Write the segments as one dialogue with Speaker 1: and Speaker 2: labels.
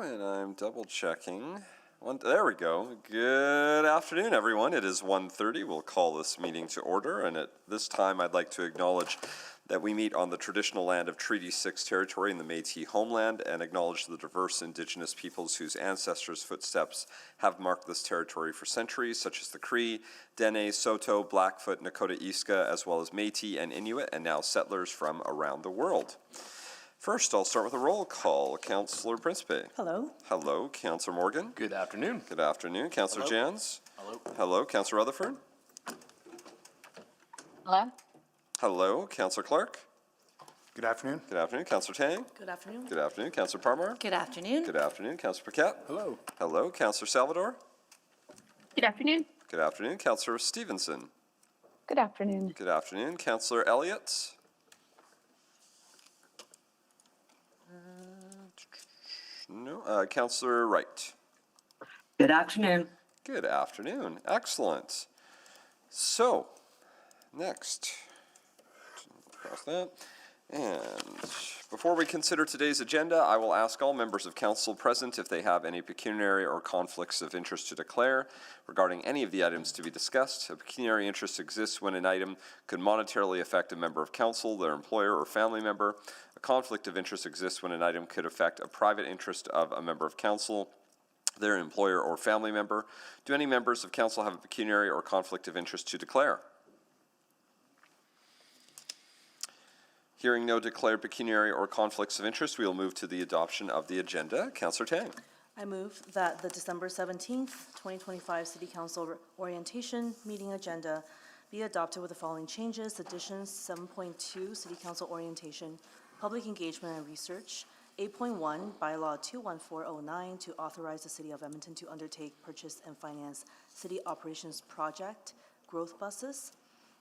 Speaker 1: and I'm double checking. There we go. Good afternoon, everyone. It is 1:30. We'll call this meeting to order, and at this time I'd like to acknowledge that we meet on the traditional land of Treaty 6 territory in the Métis homeland and acknowledge the diverse Indigenous peoples whose ancestors' footsteps have marked this territory for centuries, such as the Cree, Dene, Saulteaux, Blackfoot, Nakota Iska, as well as Métis and Inuit, and now settlers from around the world. First, I'll start with a roll call. Councillor Principe.
Speaker 2: Hello.
Speaker 1: Hello. Councillor Morgan.
Speaker 3: Good afternoon.
Speaker 1: Good afternoon. Councillor Jans.
Speaker 3: Hello.
Speaker 1: Hello. Councillor Rutherford.
Speaker 4: Hello.
Speaker 1: Hello. Councillor Clark.
Speaker 5: Good afternoon.
Speaker 1: Good afternoon. Councillor Tang.
Speaker 2: Good afternoon.
Speaker 1: Good afternoon. Councillor Parmar.
Speaker 2: Good afternoon.
Speaker 1: Good afternoon. Councillor Paquette.
Speaker 5: Hello.
Speaker 1: Hello. Councillor Salvador.
Speaker 4: Good afternoon.
Speaker 1: Good afternoon. Councillor Stevenson.
Speaker 4: Good afternoon.
Speaker 1: Good afternoon. Councillor Elliott. No. Councillor Wright.
Speaker 6: Good afternoon.
Speaker 1: Good afternoon. Excellent. So, next, across that. And before we consider today's agenda, I will ask all members of council present if they have any pecuniary or conflicts of interest to declare regarding any of the items to be discussed. A pecuniary interest exists when an item could monetarily affect a member of council, their employer, or family member. A conflict of interest exists when an item could affect a private interest of a member of council, their employer, or family member. Do any members of council have a pecuniary or conflict of interest to declare? Hearing no declared pecuniary or conflicts of interest, we will move to the adoption of the agenda. Councillor Tang.
Speaker 2: I move that the December 17th, 2025 City Council Orientation Meeting Agenda be adopted with the following changes. Additions: 7.2 City Council Orientation, Public Engagement and Research. 8.1 Bylaw 21409 to authorize the City of Edmonton to undertake, purchase, and finance City Operations Project Growth Buses.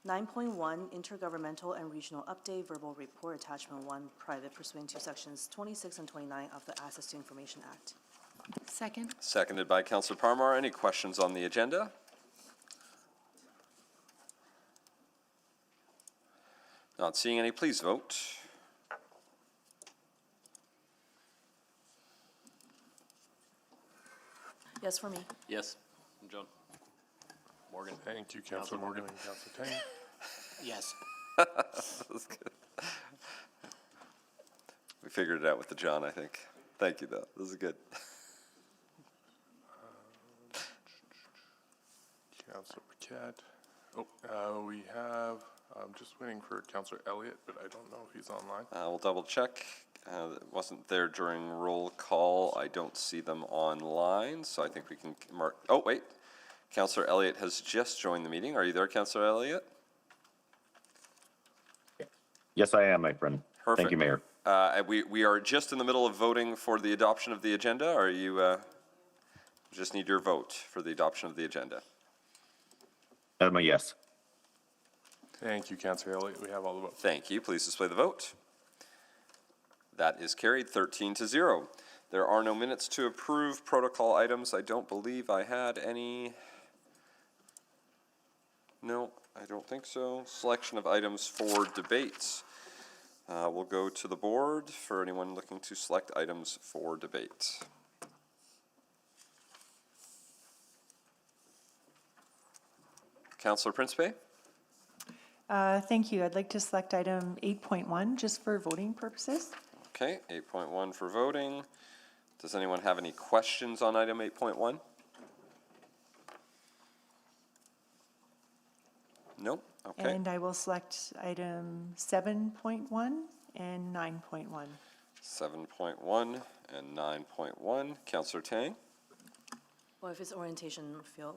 Speaker 2: 9.1 Intergovernmental and Regional Update, Verbal Report, Attachment 1, Private, pursuant to Sections 26 and 29 of the Access to Information Act.
Speaker 4: Second.
Speaker 1: Seconded by Councillor Parmar. Any questions on the agenda? Not seeing any, please vote.
Speaker 2: Yes for me.
Speaker 3: Yes. I'm John. Morgan.
Speaker 5: Thank you, Councillor Morgan and Councillor Tang.
Speaker 3: Yes.
Speaker 1: That's good. We figured it out with the John, I think. Thank you, though. This is good.
Speaker 5: Councillor Paquette. We have, I'm just waiting for Councillor Elliott, but I don't know if he's online.
Speaker 1: We'll double check. It wasn't there during roll call. I don't see them online, so I think we can mark. Oh, wait. Councillor Elliott has just joined the meeting. Are you there, Councillor Elliott?
Speaker 7: Yes, I am, my friend.
Speaker 1: Perfect.
Speaker 7: Thank you, Mayor.
Speaker 1: We are just in the middle of voting for the adoption of the agenda. Are you, just need your vote for the adoption of the agenda?
Speaker 7: A yes.
Speaker 5: Thank you, Councillor Elliott. We have all the votes.
Speaker 1: Thank you. Please display the vote. That is carried 13-0. There are no minutes to approve. Protocol items. I don't believe I had any. No, I don't think so. Selection of items for debates. We'll go to the board for anyone looking to select items for debate. Councillor Principe?
Speaker 8: Thank you. I'd like to select item 8.1 just for voting purposes.
Speaker 1: Okay, 8.1 for voting. Does anyone have any questions on item 8.1? Nope. Okay.
Speaker 8: And I will select item 7.1 and 9.1.
Speaker 1: 7.1 and 9.1. Councillor Tang?
Speaker 2: Well, if it's orientation, I feel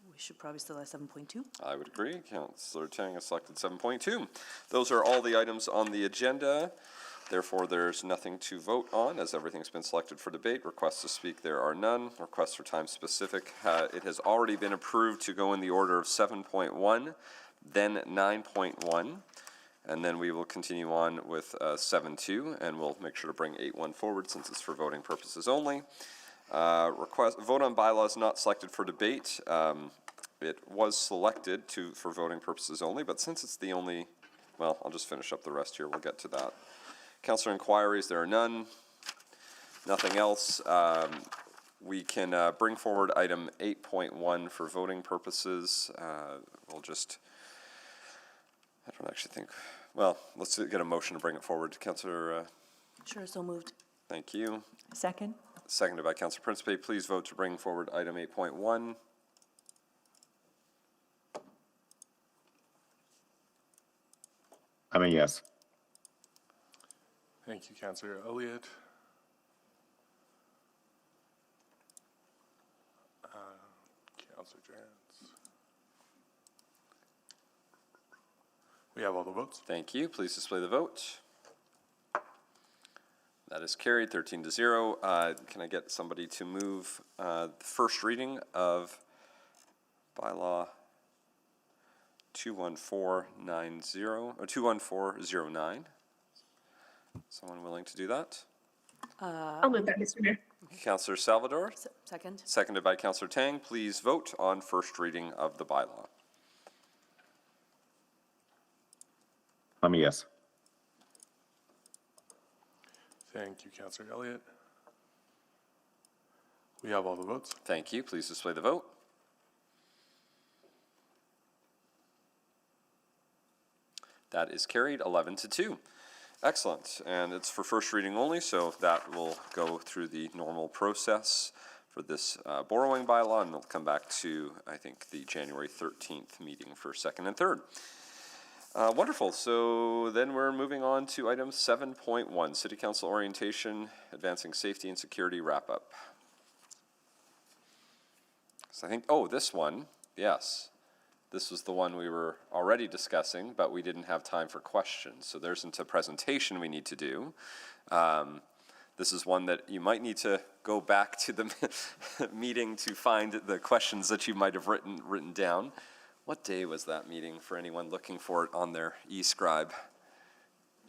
Speaker 2: we should probably still have 7.2.
Speaker 1: I would agree. Councillor Tang has selected 7.2. Those are all the items on the agenda. Therefore, there's nothing to vote on as everything's been selected for debate. Requests to speak, there are none. Requests for time specific, it has already been approved to go in the order of 7.1, then 9.1, and then we will continue on with 7.2, and we'll make sure to bring 8.1 forward since it's for voting purposes only. Vote on bylaws not selected for debate. It was selected for voting purposes only, but since it's the only, well, I'll just finish up the rest here. We'll get to that. Councillor inquiries, there are none. nothing else, we can bring forward item 8.1 for voting purposes. We'll just, I don't actually think, well, let's get a motion to bring it forward. Councillor,
Speaker 2: Sure, so moved.
Speaker 1: thank you.
Speaker 8: Second?
Speaker 1: Seconded by Councillor Principe. Please vote to bring forward item 8.1.
Speaker 7: I'm a yes.
Speaker 5: Thank you, Councillor Elliott. Councillor Jantz. We have all the votes.
Speaker 1: Thank you. Please display the vote. That is carried 13-0. Can I get somebody to move the first reading of bylaw 21490 or 21409? Someone willing to do that?
Speaker 4: I'll move that, Mr. Mayor.
Speaker 1: Councillor Salvador,
Speaker 2: Second?
Speaker 1: seconded by Councillor Tang. Please vote on first reading of the bylaw.
Speaker 7: I'm a yes.
Speaker 5: Thank you, Councillor Elliott. We have all the votes.
Speaker 1: Thank you. Please display the vote. That is carried 11-2. Excellent. And it's for first reading only, so that will go through the normal process for this borrowing bylaw, and it'll come back to, I think, the January 13th meeting for second and third. Wonderful. So then we're moving on to item 7.1, City Council Orientation, Advancing Safety and Security Wrap-Up. So I think, oh, this one, yes. This was the one we were already discussing, but we didn't have time for questions. So there's a presentation we need to do. This is one that you might need to go back to the meeting to find the questions that you might have written down. What day was that meeting for anyone looking for it on their e-scribe?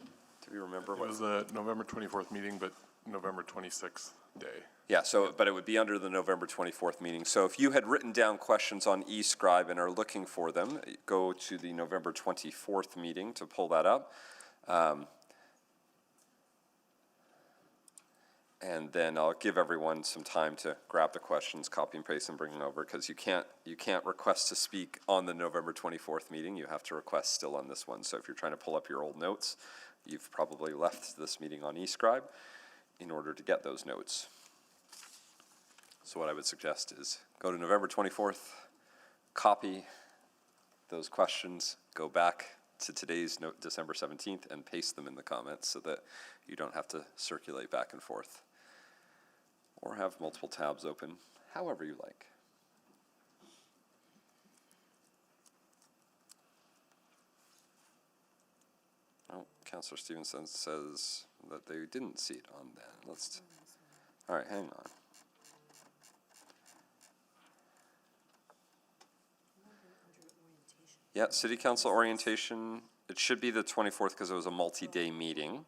Speaker 1: Do we remember?
Speaker 5: It was a November 24th meeting, but November 26th day.
Speaker 1: Yeah, so, but it would be under the November 24th meeting. So if you had written down questions on e-scribe and are looking for them, go to the November 24th meeting to pull that up. And then I'll give everyone some time to grab the questions, copy and paste and bring them over, because you can't request to speak on the November 24th meeting. You have to request still on this one. So if you're trying to pull up your old notes, you've probably left this meeting on e-scribe in order to get those notes. So what I would suggest is go to November 24th, copy those questions, go back to today's December 17th and paste them in the comments so that you don't have to circulate back and forth or have multiple tabs open, however you like. Oh, Councillor Stevenson says that they didn't see it on then. All right, hang on. Yeah, City Council Orientation, it should be the 24th because it was a multi-day meeting.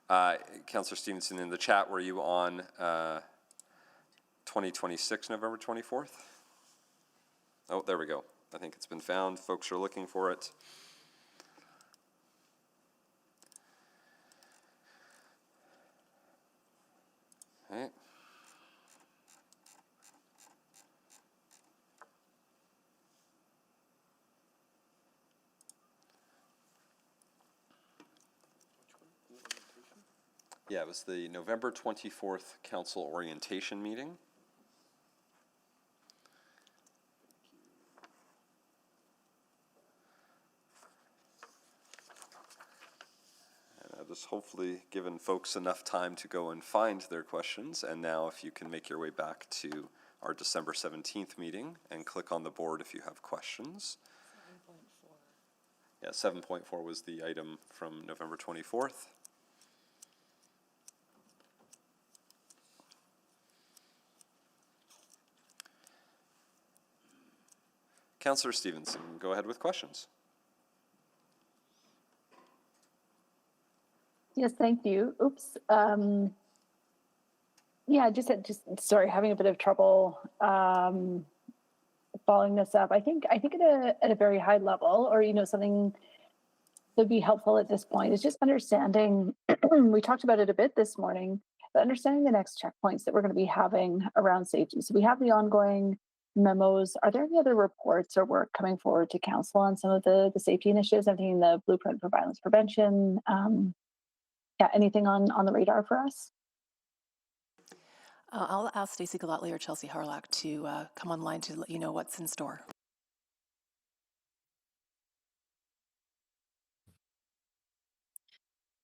Speaker 1: Councillor Stevenson, in the chat, were you on 2026, November 24th? Oh, there we go. I think it's been found. Folks are looking for it. Okay. Yeah, it was the November 24th council orientation meeting. And I've just hopefully given folks enough time to go and find their questions. And now if you can make your way back to our December 17th meeting and click on the board if you have questions. 7.4. Yeah, 7.4 was the item from November 24th. Councillor Stevenson, go ahead with questions.
Speaker 4: Yes, thank you. Oops. Yeah, just sorry, having a bit of trouble following this up. I think at a very high level, or something that would be helpful at this point is just understanding. We talked about it a bit this morning. but understanding the next checkpoints that we're going to be having around safety. So we have the ongoing memos. Are there any other reports or work coming forward to council on some of the safety initiatives? I'm thinking the blueprint for violence prevention. Yeah, anything on the radar for us?
Speaker 9: I'll ask Stacey Gallatley or Chelsea Harlock to come online to let you know what's in store.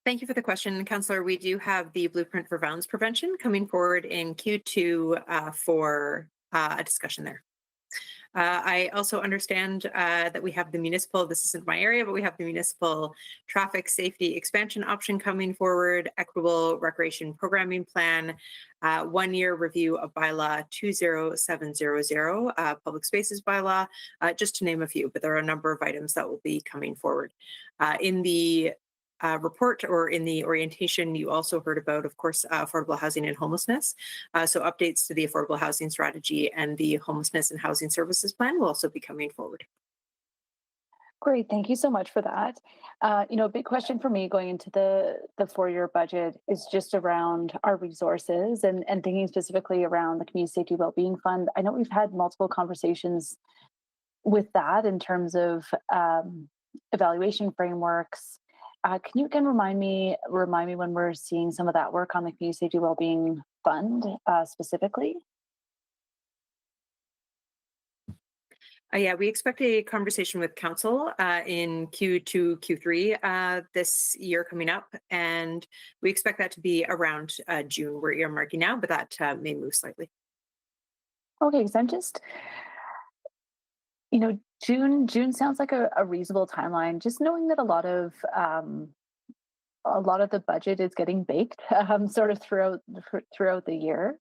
Speaker 10: Thank you for the question, Councillor. We do have the blueprint for violence prevention coming forward in Q2 for a discussion there. I also understand that we have the municipal, this isn't my area, but we have the municipal traffic safety expansion option coming forward, equitable recreation programming plan, 1-year review of bylaw 20700, public spaces bylaw, just to name a few, but there are a number of items that will be coming forward. In the report or in the orientation, you also heard about, of course, affordable housing and homelessness. So updates to the affordable housing strategy and the homelessness and housing services plan will also be coming forward.
Speaker 4: Great, thank you so much for that. A big question for me going into the 4-year budget is just around our resources and thinking specifically around the Community Safety Wellbeing Fund. I know we've had multiple conversations with that in terms of evaluation frameworks. Can you again remind me when we're seeing some of that work on the Community Safety Wellbeing Fund specifically?
Speaker 10: Yeah, we expect a conversation with council in Q2, Q3 this year coming up, and we expect that to be around June. We're earmarking now, but that may move slightly.
Speaker 4: Okay, because I'm just, June sounds like a reasonable timeline. Just knowing that a lot of the budget is getting baked sort of throughout the year.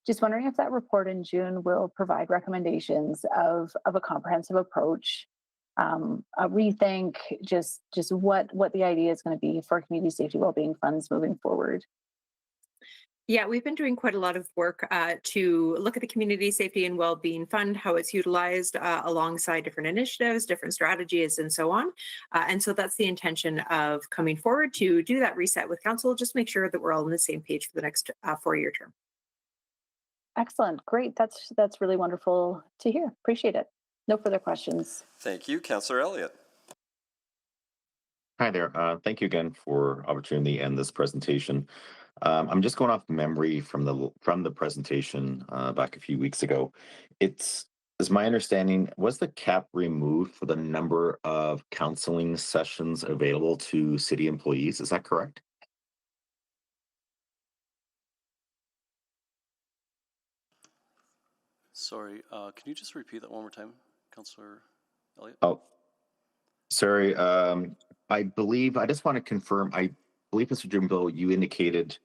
Speaker 4: Just wondering if that report in June will provide recommendations of a comprehensive approach, a rethink, just what the idea is going to be for community safety wellbeing funds moving forward.
Speaker 10: Yeah, we've been doing quite a lot of work to look at the Community Safety and Wellbeing Fund, how it's utilized alongside different initiatives, different strategies, and so on. And so that's the intention of coming forward to do that reset with council, just make sure that we're all on the same page for the next 4-year term.
Speaker 4: Excellent, great. That's really wonderful to hear. Appreciate it. No further questions.
Speaker 1: Thank you, Councillor Elliott.
Speaker 7: Hi there. Thank you again for opportunity and this presentation. I'm just going off memory from the presentation back a few weeks ago. It's my understanding, was the cap removed for the number of counseling sessions available to city employees? Is that correct?
Speaker 3: Sorry, can you just repeat that one more time, Councillor Elliott?
Speaker 7: Oh, sorry. I just want to confirm, I believe, Mr. Jimbo, you indicated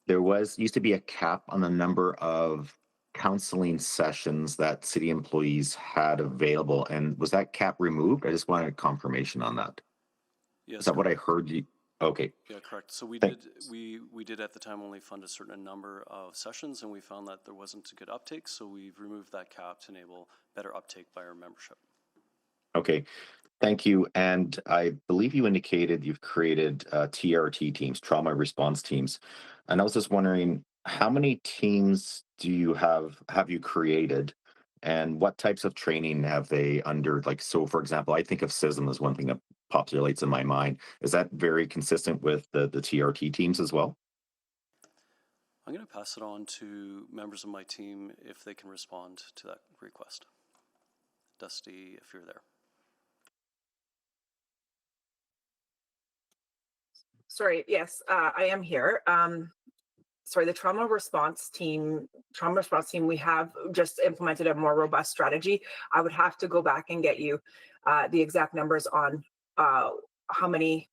Speaker 7: there used to be a cap on the number of counseling sessions that city employees had available. And was that cap removed? I just wanted a confirmation on that.
Speaker 3: Yes.
Speaker 7: Is that what I heard you? Okay.
Speaker 3: Yeah, correct. So we did at the time only fund a certain number of sessions, and we found that there wasn't a good uptake, so we've removed that cap to enable better uptake by our membership.
Speaker 7: Okay. Thank you. And I believe you indicated you've created TRT teams, trauma response teams. And I was just wondering, how many teams do you have you created, and what types of training have they under? Like, so for example, I think of CISM as one thing that populates in my mind. Is that very consistent with the TRT teams as well?
Speaker 3: I'm going to pass it on to members of my team if they can respond to that request. Dusty, if you're there.
Speaker 11: Sorry, yes, I am here. Sorry, the trauma response team, we have just implemented a more robust strategy. I would have to go back and get you the exact numbers on how many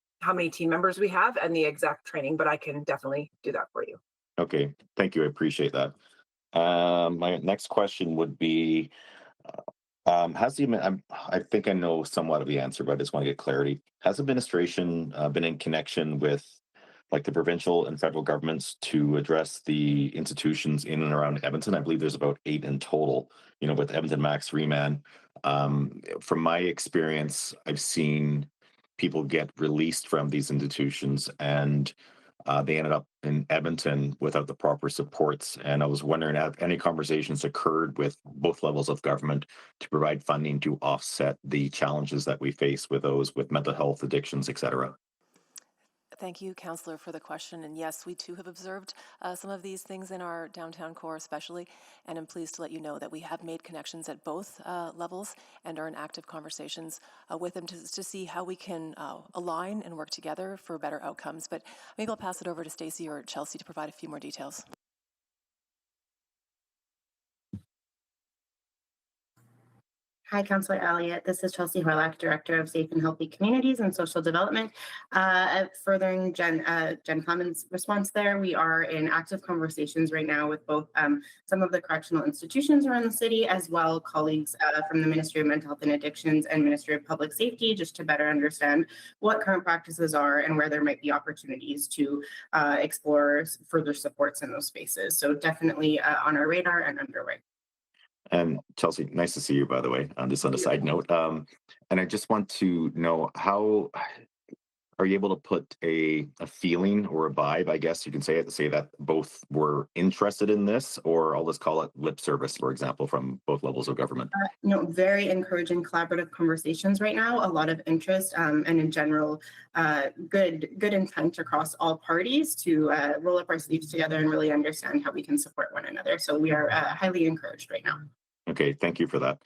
Speaker 11: team members we have and the exact training, but I can definitely do that for you.
Speaker 7: Okay, thank you. I appreciate that. My next question would be, I think I know somewhat of the answer, but I just want to get clarity. Has administration been in connection with like the provincial and federal governments to address the institutions in and around Edmonton? I believe there's about 8 in total, with Edmonton Max, Reman. From my experience, I've seen people get released from these institutions, and they ended up in Edmonton without the proper supports. And I was wondering, have any conversations occurred with both levels of government to provide funding to offset the challenges that we face with those with mental health, addictions, et cetera?
Speaker 9: Thank you, Councillor, for the question. And yes, we too have observed some of these things in our downtown core especially, and I'm pleased to let you know that we have made connections at both levels and are in active conversations with them to see how we can align and work together for better outcomes. But maybe I'll pass it over to Stacey or Chelsea to provide a few more details.
Speaker 12: Hi, Councillor Elliott. This is Chelsea Horlock, Director of Safe and Healthy Communities and Social Development. Furthering Jen Clemens' response there, we are in active conversations right now with both some of the correctional institutions around the city, as well colleagues from the Ministry of Mental Health and Addictions and Ministry of Public Safety, just to better understand what current practices are and where there might be opportunities to explore further supports in those spaces. So definitely on our radar and underway.
Speaker 7: And Chelsea, nice to see you, by the way, just on a side note. And I just want to know, how are you able to put a feeling or a vibe, I guess you can say it, to say that both were interested in this, or I'll just call it lip service, for example, from both levels of government?
Speaker 12: Very encouraging collaborative conversations right now, a lot of interest, and in general, good intent across all parties to roll up our sleeves together and really understand how we can support one another. So we are highly encouraged right now.
Speaker 7: Okay, thank you for that.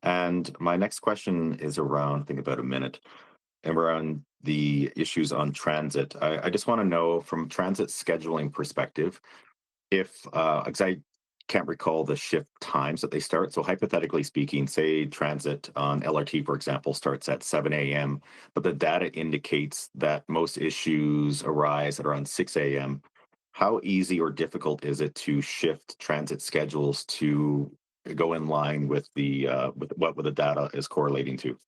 Speaker 7: And my next question is around, I think about a minute, and around the issues on transit. I just want to know, from transit scheduling perspective, if, because I can't recall the shift times that they start. So hypothetically speaking, say transit on LRT, for example, starts at 7 a.m., but the data indicates that most issues arise at around 6 a.m. How easy or difficult is it to shift transit schedules to go in line with the with what the data is correlating to?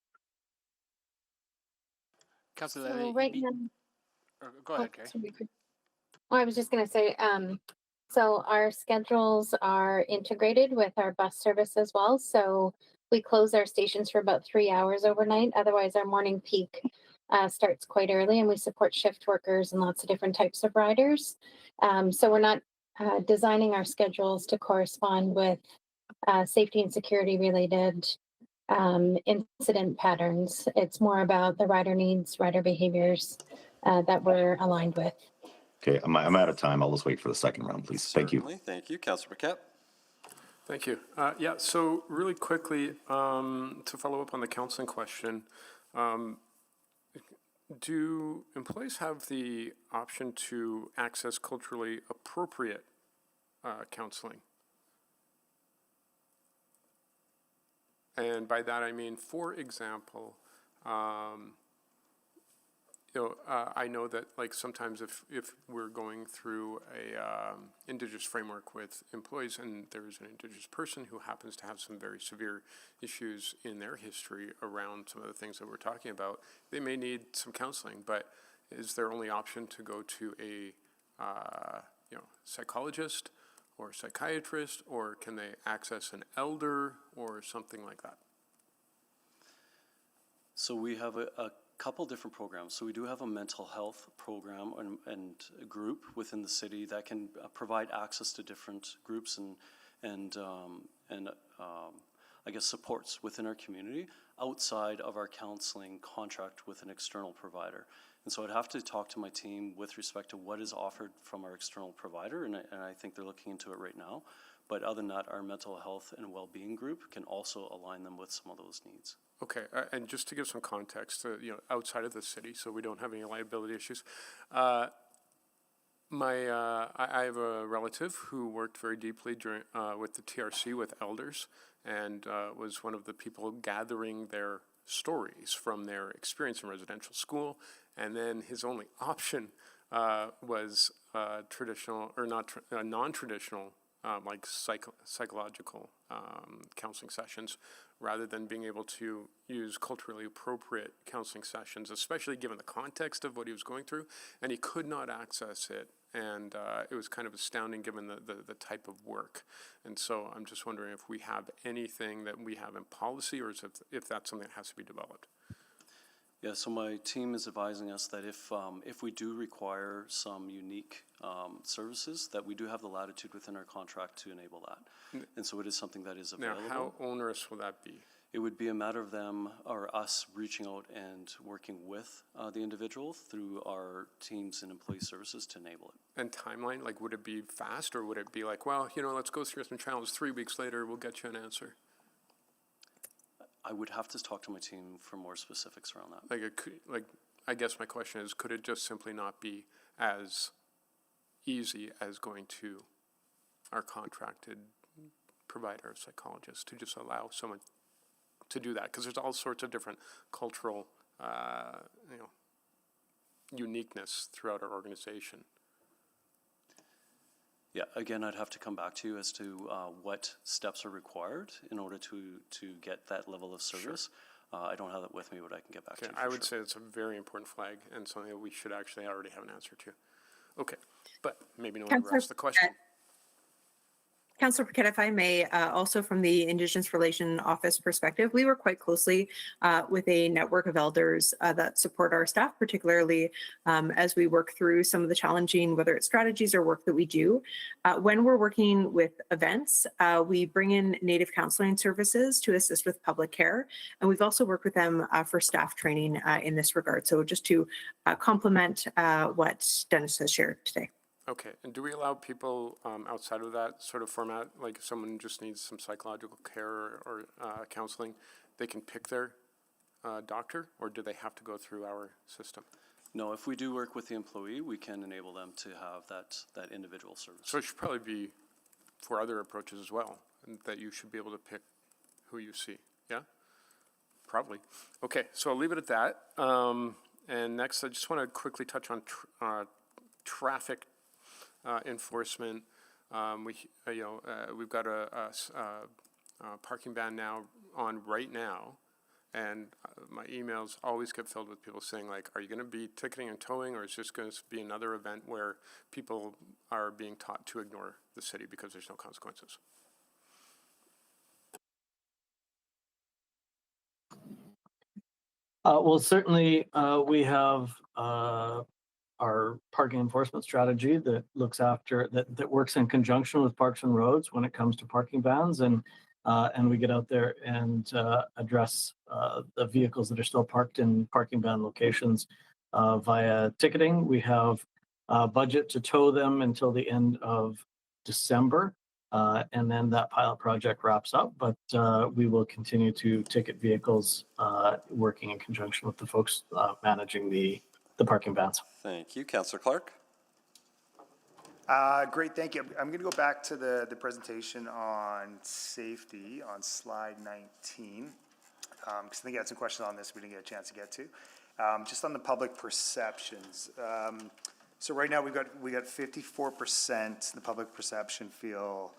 Speaker 13: Councillor,
Speaker 14: So right now,
Speaker 13: go ahead, Kay.
Speaker 14: I was just going to say, so our schedules are integrated with our bus service as well. So we close our stations for about 3 hours overnight. Otherwise, our morning peak starts quite early, and we support shift workers and lots of different types of riders. So we're not designing our schedules to correspond with safety and security related incident patterns. It's more about the rider needs, rider behaviors that we're aligned with.
Speaker 7: Okay, I'm out of time. I'll just wait for the second round, please.
Speaker 1: Certainly.
Speaker 7: Thank you.
Speaker 1: Thank you. Councillor Paquette.
Speaker 5: Thank you. Yeah, so really quickly, to follow up on the counseling question, do employees have the option to access culturally appropriate counseling? And by that I mean, for example, I know that, like, sometimes if we're going through a Indigenous framework with employees and there's an Indigenous person who happens to have some very severe issues in their history around some of the things that we're talking about, they may need some counseling. But is their only option to go to a psychologist or psychiatrist, or can they access an elder or something like that?
Speaker 3: So we have a couple different programs. So we do have a mental health program and a group within the city that can provide access to different groups and I guess supports within our community outside of our counseling contract with an external provider. And so I'd have to talk to my team with respect to what is offered from our external provider, and I think they're looking into it right now. But other than that, our mental health and well-being group can also align them with some of those needs.
Speaker 5: Okay, and just to give some context, outside of the city, so we don't have any liability issues. I have a relative who worked very deeply with the TRC with elders, and was one of the people gathering their stories from their experience in residential school, and then his only option was traditional or non-traditional, like psychological counseling sessions, rather than being able to use culturally appropriate counseling sessions, especially given the context of what he was going through, and he could not access it. And it was kind of astounding given the type of work. And so I'm just wondering if we have anything that we have in policy, or if that's something that has to be developed.
Speaker 3: Yeah, so my team is advising us that if we do require some unique services, that we do have the latitude within our contract to enable that. And so it is something that is
Speaker 5: Now,
Speaker 3: available.
Speaker 5: how onerous will that be?
Speaker 3: It would be a matter of them or us reaching out and working with the individual through our teams and employee services to enable it.
Speaker 5: And timeline, like, would it be fast, or would it be like, well, you know, let's go through some channels, 3 weeks later, we'll get you an answer?
Speaker 3: I would have to talk to my team for more specifics around that.
Speaker 5: Like, I guess my question is, could it just simply not be as easy as going to our contracted provider of psychologists to just allow someone to do that? Because there's all sorts of different cultural, uniqueness throughout our organization.
Speaker 3: Yeah, again, I'd have to come back to you as to what steps are required in order to get that level of service. Sure. I don't have that with me, but I can get back to you.
Speaker 5: I would say it's a very important flag and something that we should actually already have an answer to. Okay, but maybe no one ever asked the question.
Speaker 10: Councillor Paquette, if I may, also from the Indigenous Relation Office perspective, we work quite closely with a network of elders that support our staff, particularly as we work through some of the challenging, whether it's strategies or work that we do. When we're working with events, we bring in Native counseling services to assist with public care, and we've also worked with them for staff training in this regard. So just to complement what Dennis has shared today.
Speaker 5: Okay, and do we allow people outside of that sort of format, like if someone just needs some psychological care or counseling, they can pick their doctor, or do they have to go through our system?
Speaker 3: No, if we do work with the employee, we can enable them to have that individual service.
Speaker 5: So it should probably be for other approaches as well, and that you should be able to pick who you see, yeah? Probably. Okay, so I'll leave it at that. And next, I just want to quickly touch on traffic enforcement. We've got a parking ban now on right now, and my emails always get filled with people saying, like, are you going to be ticketing and towing, or is this going to be another event where people are being taught to ignore the city because there's no consequences?
Speaker 15: Well, certainly we have our parking enforcement strategy that looks after, that works in conjunction with Parks and Roads when it comes to parking bans, and we get out there and address the vehicles that are still parked in parking ban locations via ticketing. We have a budget to tow them until the end of December, and then that pilot project wraps up, but we will continue to ticket vehicles working in conjunction with the folks managing the parking bans.
Speaker 1: Thank you. Councillor Clark.
Speaker 16: Great, thank you. I'm going to go back to the presentation on safety on slide 19, because I think I had some questions on this we didn't get a chance to get to. Just on the public perceptions. So right now we got 54%. The public perception feel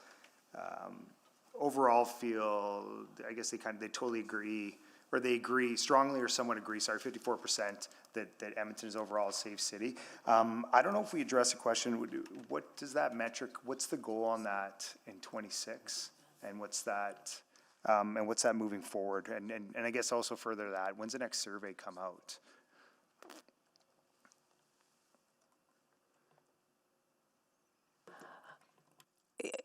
Speaker 16: overall feel. I guess they totally agree, or they agree strongly or somewhat agree. Sorry, 54%. That Edmonton is overall a safe city. I don't know if we address a question. What does that metric? What's the goal on that in 26? And what's that moving forward? And I guess also further that, when's the next survey come out?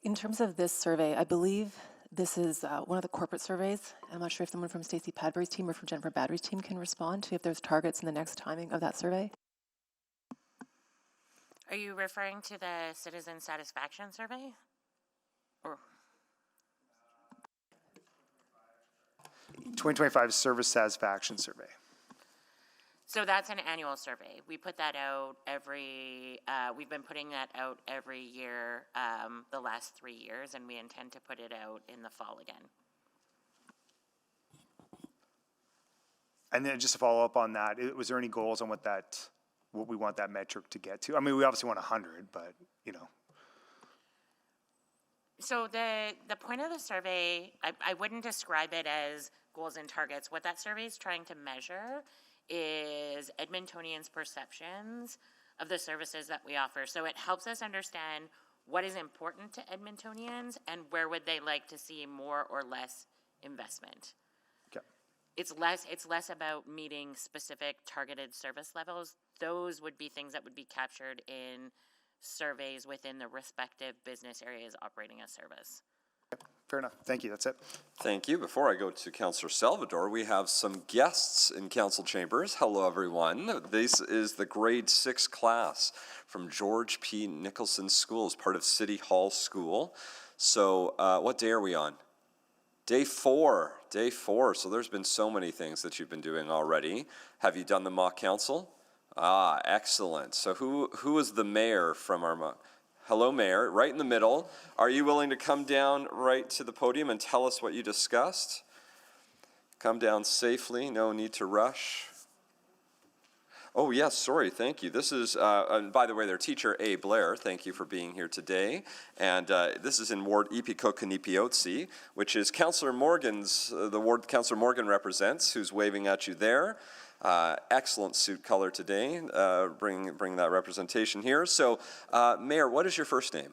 Speaker 9: In terms of this survey, I believe this is one of the corporate surveys. I'm not sure if someone from Stacey Padbury's team or from Jennifer Battery's team can respond to if there's targets in the next timing of that survey.
Speaker 17: Are you referring to the citizen satisfaction survey? Or
Speaker 16: 2025 service satisfaction survey.
Speaker 17: so that's an annual survey. We put that out we've been putting that out every year the last 3 years, and we intend to put it out in the fall again.
Speaker 16: And then just to follow up on that, was there any goals on what we want that metric to get to? I mean, we obviously want 100, but you know.
Speaker 17: So the point of the survey, I wouldn't describe it as goals and targets. What that survey is trying to measure is Edmontonians' perceptions of the services that we offer. So it helps us understand what is important to Edmontonians and where would they like to see more or less investment.
Speaker 16: Okay.
Speaker 17: it's less about meeting specific targeted service levels. Those would be things that would be captured in surveys within the respective business areas operating a service.
Speaker 16: Fair enough. Thank you. That's it.
Speaker 1: Thank you. Before I go to Councillor Salvador, we have some guests in council chambers. Hello, everyone. This is the grade 6 class from George P. Nicholson School as part of City Hall School. So what day are we on? Day 4. Day 4. So there's been so many things that you've been doing already. Have you done the mock council? Ah, excellent. So who is the mayor from our mock? Hello, Mayor, right in the middle. Are you willing to come down right to the podium and tell us what you discussed? Come down safely, no need to rush. Oh, yes, sorry, thank you. This is, and by the way, their teacher, A. Blair, thank you for being here today. And this is in Ward Ipiko-Kanipiotsi, which is Councillor Morgan's, the ward Councillor Morgan represents, who's waving at you there. Excellent suit color today, bring that representation here. So, Mayor, what is your first name?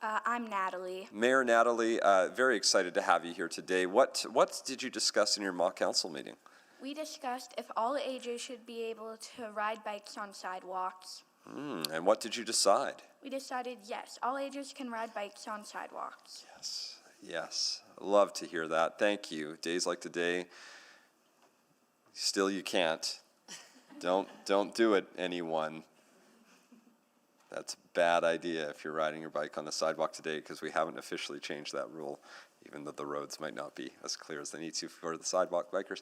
Speaker 18: I'm Natalie.
Speaker 1: Mayor Natalie, very excited to have you here today. What did you discuss in your mock council meeting?
Speaker 18: We discussed if all ages should be able to ride bikes on sidewalks.
Speaker 1: And what did you decide?
Speaker 18: We decided yes, all ages can ride bikes on sidewalks.
Speaker 1: Yes, yes, love to hear that. Thank you. Days like today, still you can't. Don't do it, anyone. That's a bad idea if you're riding your bike on the sidewalk today, because we haven't officially changed that rule, even though the roads might not be as clear as they need to for the sidewalk bikers.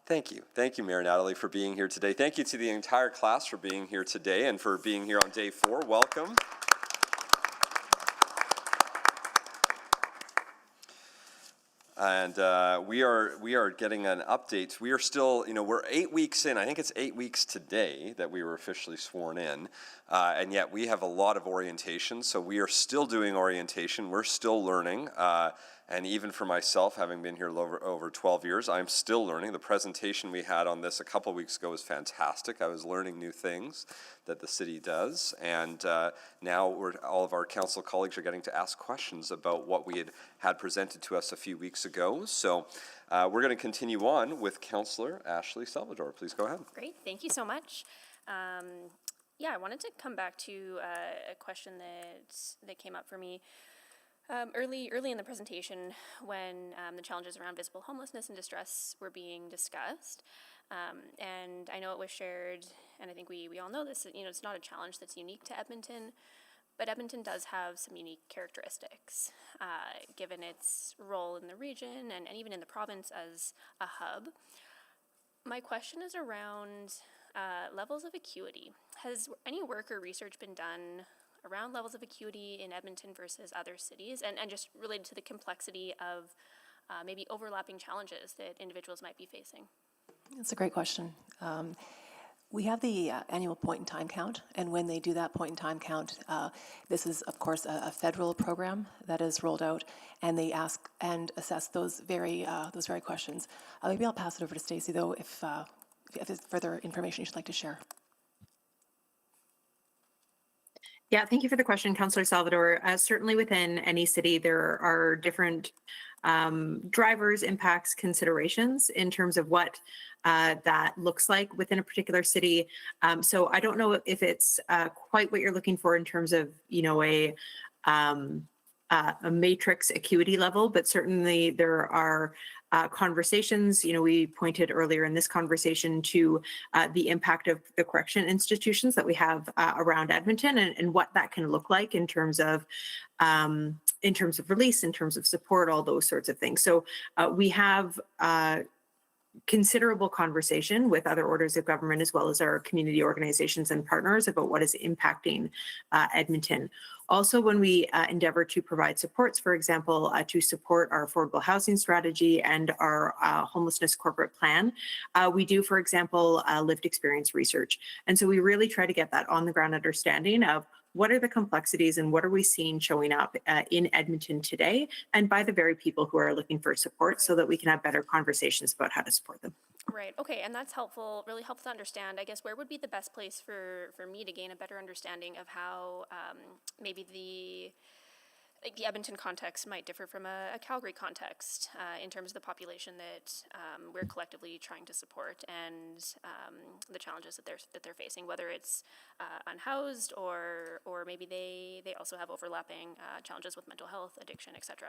Speaker 1: Thank you. Thank you, Mayor Natalie, for being here today. Thank you to the entire class for being here today and for being here on day 4. Welcome. And we are getting an update. We are still, we're 8 weeks in. I think it's 8 weeks today that we were officially sworn in. And yet we have a lot of orientation. So we are still doing orientation. We're still learning. And even for myself, having been here over 12 years, I'm still learning. The presentation we had on this a couple weeks ago was fantastic. I was learning new things that the city does. And now all of our council colleagues are getting to ask questions about what we had presented to us a few weeks ago. So we're going to continue on with Councillor Ashley Salvador. Please go ahead.
Speaker 19: Great, thank you so much. Yeah, I wanted to come back to a question that came up for me early in the presentation when the challenges around visible homelessness and distress were being discussed. And I know it was shared, and I think we all know this, it's not a challenge that's unique to Edmonton, but Edmonton does have some unique characteristics, given its role in the region and even in the province as a hub. My question is around levels of acuity. Has any work or research been done around levels of acuity in Edmonton versus other cities, and just related to the complexity of maybe overlapping challenges that individuals might be facing?
Speaker 9: That's a great question. We have the annual point-in-time count, and when they do that point-in-time count, this is, of course, a federal program that is rolled out, and they ask and assess those very questions. Maybe I'll pass it over to Stacey, though, if there's further information you'd like to share.
Speaker 10: Yeah, thank you for the question, Councillor Salvador. Certainly within any city, there are different drivers, impacts, considerations in terms of what that looks like within a particular city. So I don't know if it's quite what you're looking for in terms of, a matrix acuity level, but certainly there are conversations. We pointed earlier in this conversation to the impact of the correction institutions that we have around Edmonton and what that can look like in terms of release, in terms of support, all those sorts of things. So we have considerable conversation with other orders of government as well as our community organizations and partners about what is impacting Edmonton. Also, when we endeavor to provide supports, for example, to support our affordable housing strategy and our homelessness corporate plan, we do, for example, lived experience research. And so we really try to get that on the ground understanding of what are the complexities and what are we seeing showing up in Edmonton today and by the very people who are looking for support so that we can have better conversations about how to support them.
Speaker 19: Right, okay, and that's helpful, really helpful to understand. I guess where would be the best place for me to gain a better understanding of how maybe like the Edmonton context might differ from a Calgary context in terms of the population that we're collectively trying to support and the challenges that they're facing, whether it's unhoused or maybe they also have overlapping challenges with mental health, addiction, etc.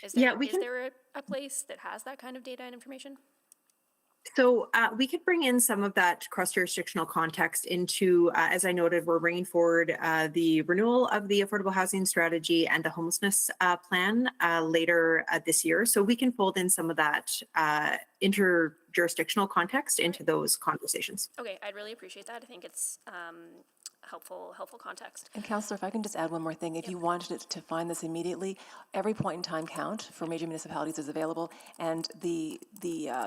Speaker 19: Is there a place that has that kind of data and information?
Speaker 10: So we could bring in some of that cross-jurisdictional context into, as I noted, we're bringing forward the renewal of the affordable housing strategy and the homelessness plan later this year. So we can fold in some of that interjurisdictional context into those conversations.
Speaker 19: Okay, I'd really appreciate that. I think it's helpful context.
Speaker 9: And Councillor, if I can just add one more thing, if you wanted to find this immediately, every point in time count for major municipalities is available, and the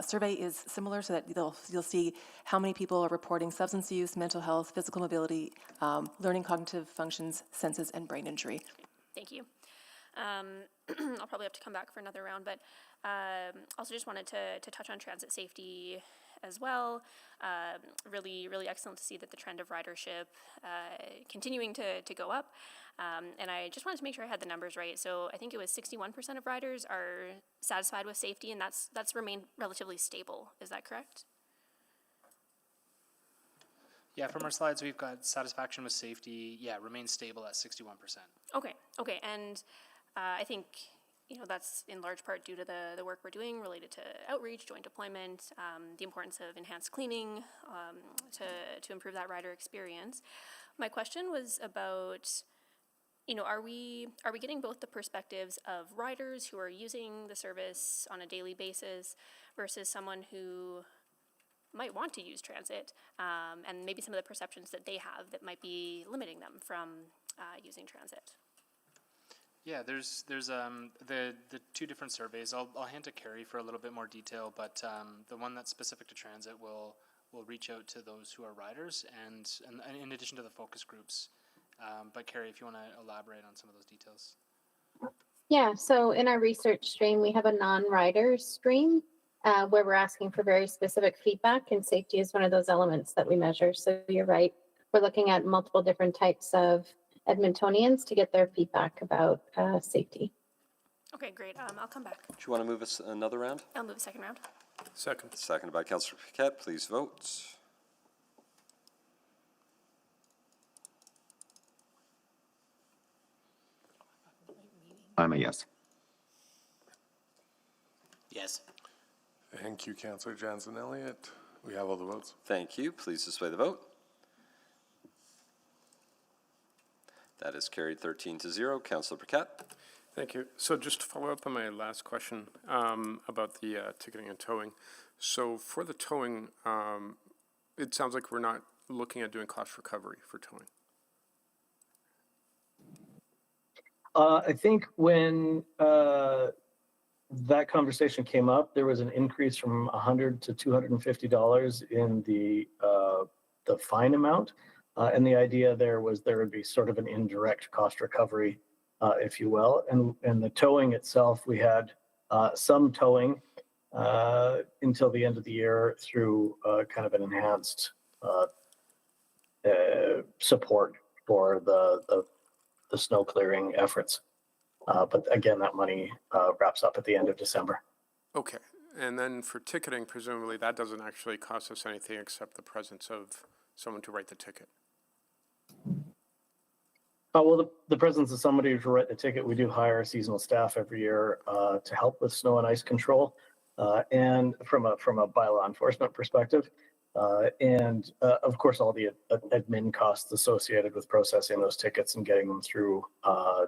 Speaker 9: survey is similar, so that you'll see how many people are reporting substance use, mental health, physical mobility, learning cognitive functions, senses, and brain injury.
Speaker 19: Thank you. I'll probably have to come back for another round, but also just wanted to touch on transit safety as well. Really excellent to see that the trend of ridership continuing to go up. And I just wanted to make sure I had the numbers right. So I think it was 61% of riders are satisfied with safety, and that's remained relatively stable. Is that correct?
Speaker 13: Yeah, from our slides, we've got satisfaction with safety, remains stable at 61%.
Speaker 19: Okay, and I think that's in large part due to the work we're doing related to outreach, joint deployment, the importance of enhanced cleaning to improve that rider experience. My question was about, are we getting both the perspectives of riders who are using the service on a daily basis versus someone who might want to use transit, and maybe some of the perceptions that they have that might be limiting them from using transit?
Speaker 13: Yeah, there's the two different surveys. I'll hand to Carrie for a little bit more detail, but the one that's specific to transit will reach out to those who are riders and in addition to the focus groups. But Carrie, if you want to elaborate on some of those details.
Speaker 14: Yeah, so in our research stream, we have a non-rider stream where we're asking for very specific feedback, and safety is one of those elements that we measure. So you're right. We're looking at multiple different types of Edmontonians to get their feedback about safety.
Speaker 19: Okay, great. I'll come back.
Speaker 1: Do you want to move us another round?
Speaker 19: I'll move a second round.
Speaker 5: Second.
Speaker 1: Seconded by Councillor Paquette. Please vote.
Speaker 7: I'm a yes.
Speaker 13: Yes.
Speaker 20: Thank you, Councillor Jansen Elliott. We have all the votes.
Speaker 1: Thank you. Please display the vote. That is carried 13-0. Councillor Paquette.
Speaker 5: Thank you. So just to follow up on my last question about the ticketing and towing. So for the towing, it sounds like we're not looking at doing cost recovery for towing.
Speaker 15: I think when that conversation came up, there was an increase from $100 to $250 in the fine amount. And the idea there was there would be sort of an indirect cost recovery, if you will. And the towing itself, we had some towing until the end of the year through kind of an enhanced support for the snow clearing efforts. But again, that money wraps up at the end of December.
Speaker 5: Okay. And then for ticketing, presumably that doesn't actually cost us anything except the presence of someone to write the ticket.
Speaker 15: Well, the presence of somebody to write the ticket, we do hire seasonal staff every year to help with snow and ice control, and from a bylaw enforcement perspective, and of course all the admin costs associated with processing those tickets and getting them through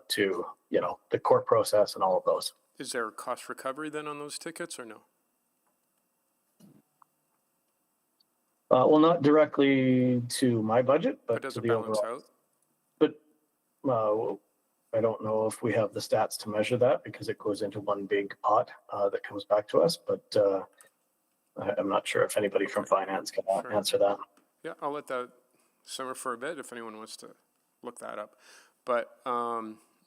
Speaker 15: to the court process and all of those.
Speaker 5: Is there a cost recovery then on those tickets or no?
Speaker 15: Well, not directly to my budget, but
Speaker 5: does
Speaker 15: to
Speaker 5: it
Speaker 15: the
Speaker 5: balance
Speaker 15: overall.
Speaker 5: out?
Speaker 15: But I don't know if we have the stats to measure that because it goes into one big pot that comes back to us. But I'm not sure if anybody from finance can answer that.
Speaker 5: Yeah, I'll let that simmer for a bit if anyone wants to look that up. But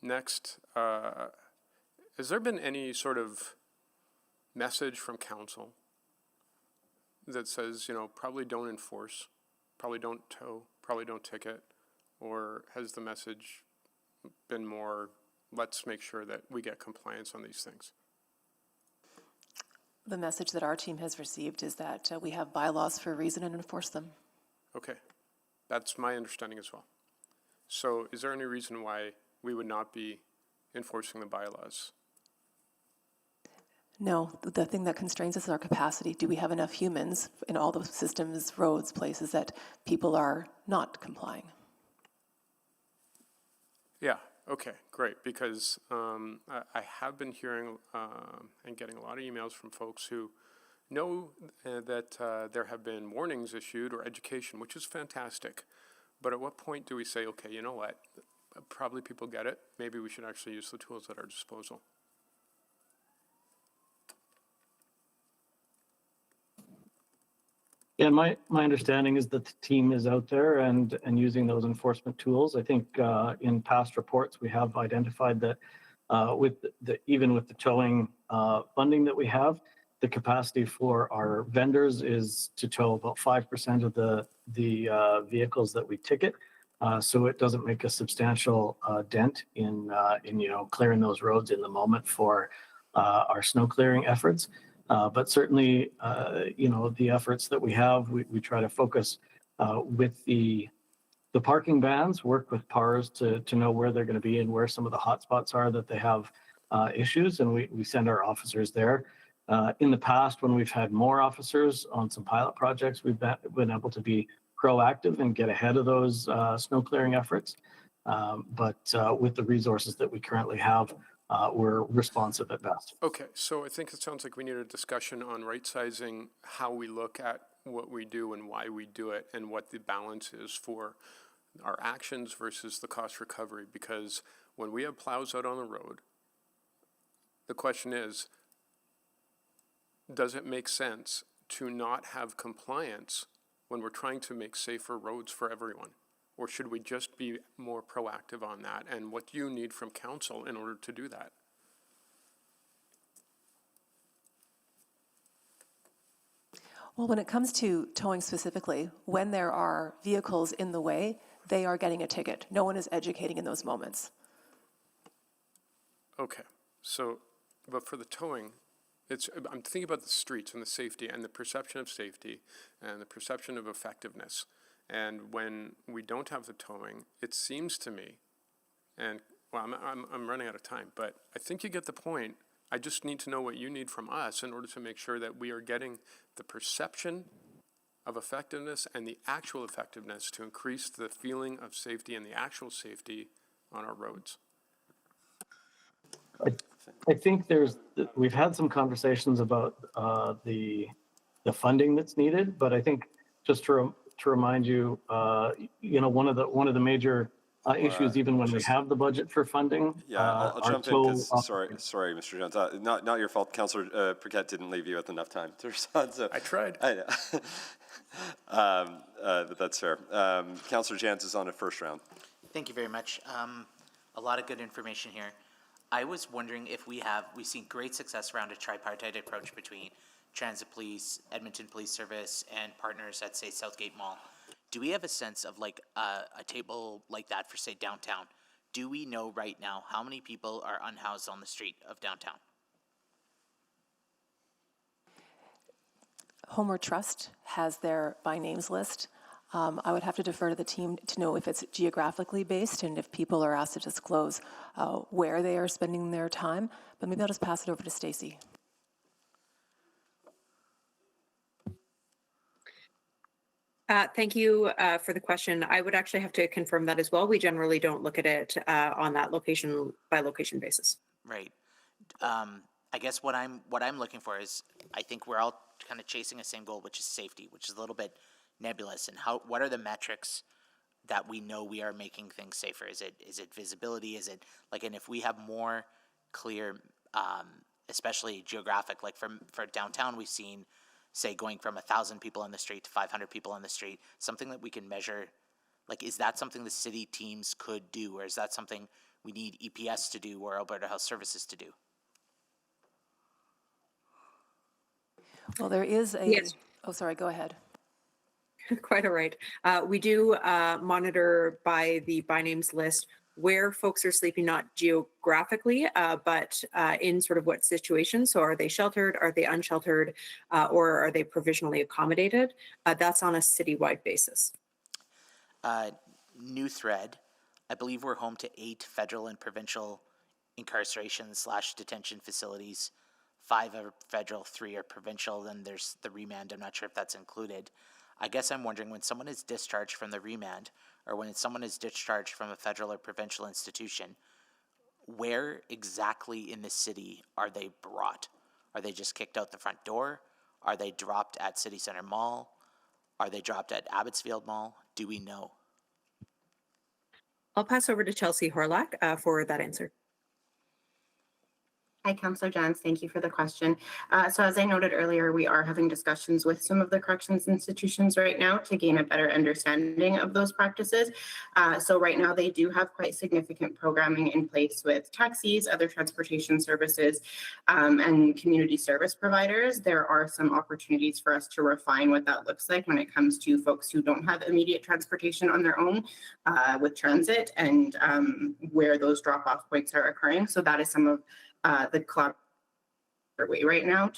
Speaker 5: next, has there been any sort of message from council that says, probably don't enforce, probably don't tow, probably don't ticket, or has the message been more let's make sure that we get compliance on these things.
Speaker 9: The message that our team has received is that we have bylaws for a reason and enforce them.
Speaker 5: Okay, that's my understanding as well. So is there any reason why we would not be enforcing the bylaws?
Speaker 9: No, the thing that constrains us is our capacity. Do we have enough humans in all the systems, roads, places that people are not complying?
Speaker 5: Yeah, okay, great, because I have been hearing and getting a lot of emails from folks who know that there have been warnings issued or education, which is fantastic. But at what point do we say, okay, you know what, probably people get it, maybe we should actually use the tools at our disposal?
Speaker 15: Yeah, my understanding is that the team is out there and using those enforcement tools. I think in past reports we have identified that even with the towing funding that we have, the capacity for our vendors is to tow about 5% of the vehicles that we ticket. So it doesn't make a substantial dent in clearing those roads in the moment for our snow clearing efforts. But certainly, the efforts that we have, we try to focus with the parking bans, work with PARs to know where they're going to be and where some of the hotspots are that they have issues, and we send our officers there. In the past, when we've had more officers on some pilot projects, we've been able to be proactive and get ahead of those snow clearing efforts. But with the resources that we currently have, we're responsive at best.
Speaker 5: Okay, so I think it sounds like we need a discussion on right-sizing how we look at what we do and why we do it and what the balance is for our actions versus the cost recovery. Because when we have plows out on the road, the question is, does it make sense to not have compliance when we're trying to make safer roads for everyone? Or should we just be more proactive on that? And what do you need from council in order to do that?
Speaker 9: Well, when it comes to towing specifically, when there are vehicles in the way, they are getting a ticket. No one is educating in those moments.
Speaker 5: Okay, so, but for the towing, I'm thinking about the streets and the safety and the perception of safety and the perception of effectiveness. And when we don't have the towing, it seems to me, and well, I'm running out of time, but I think you get the point. I just need to know what you need from us in order to make sure that we are getting the perception of effectiveness and the actual effectiveness to increase the feeling of safety and the actual safety on our roads.
Speaker 15: I think we've had some conversations about the funding that's needed, but I think just to remind you, one of the major issues, even when we have the budget for funding.
Speaker 1: Yeah, I'll jump in because, sorry, Mr. Jones, not your fault. Councillor Paquette didn't leave you with enough time to respond. So
Speaker 5: I tried.
Speaker 1: I know. But that's fair. Councillor Jans is on a first round.
Speaker 21: Thank you very much. A lot of good information here. I was wondering if we've seen great success around a tripartite approach between Transit Police, Edmonton Police Service, and partners at, say, Southgate Mall. Do we have a sense of like a table like that for, say, downtown? Do we know right now how many people are unhoused on the street of downtown?
Speaker 9: Homeward Trust has their by names list. I would have to defer to the team to know if it's geographically based and if people are asked to disclose where they are spending their time. But maybe I'll just pass it over to Stacey.
Speaker 10: Thank you for the question. I would actually have to confirm that as well. We generally don't look at it on that location by location basis.
Speaker 21: Right. I guess what I'm looking for is, I think we're all kind of chasing the same goal, which is safety, which is a little bit nebulous. And what are the metrics that we know we are making things safer? Is it visibility? Is it like, and if we have more clear, especially geographic, like for downtown, we've seen, say, going from 1,000 people on the street to 500 people on the street, something that we can measure. Like, is that something the city teams could do, or is that something we need EPS to do or Alberta Health Services to do?
Speaker 9: Well, there is a...
Speaker 10: Yes.
Speaker 9: Oh, sorry, go ahead.
Speaker 10: Quite all right. We do monitor by the by names list where folks are sleeping, not geographically, but in sort of what situation. So are they sheltered, are they unsheltered, or are they provisionally accommodated? That's on a citywide basis.
Speaker 21: New thread. I believe we're home to 8 federal and provincial incarceration / detention facilities. 5 are federal, 3 are provincial, then there's the remand. I'm not sure if that's included. I guess I'm wondering, when someone is discharged from the remand, or when someone is discharged from a federal or provincial institution, where exactly in the city are they brought? Are they just kicked out the front door? Are they dropped at City Center Mall? Are they dropped at Abbotsfield Mall? Do we know?
Speaker 10: I'll pass over to Chelsea Horlock for that answer.
Speaker 12: Hi, Councillor Jans. Thank you for the question. So as I noted earlier, we are having discussions with some of the corrections institutions right now to gain a better understanding of those practices. So right now they do have quite significant programming in place with taxis, other transportation services, and community service providers. There are some opportunities for us to refine what that looks like when it comes to folks who don't have immediate transportation on their own with transit, and where those drop-off points are occurring. So that is some of the collaborative way right now.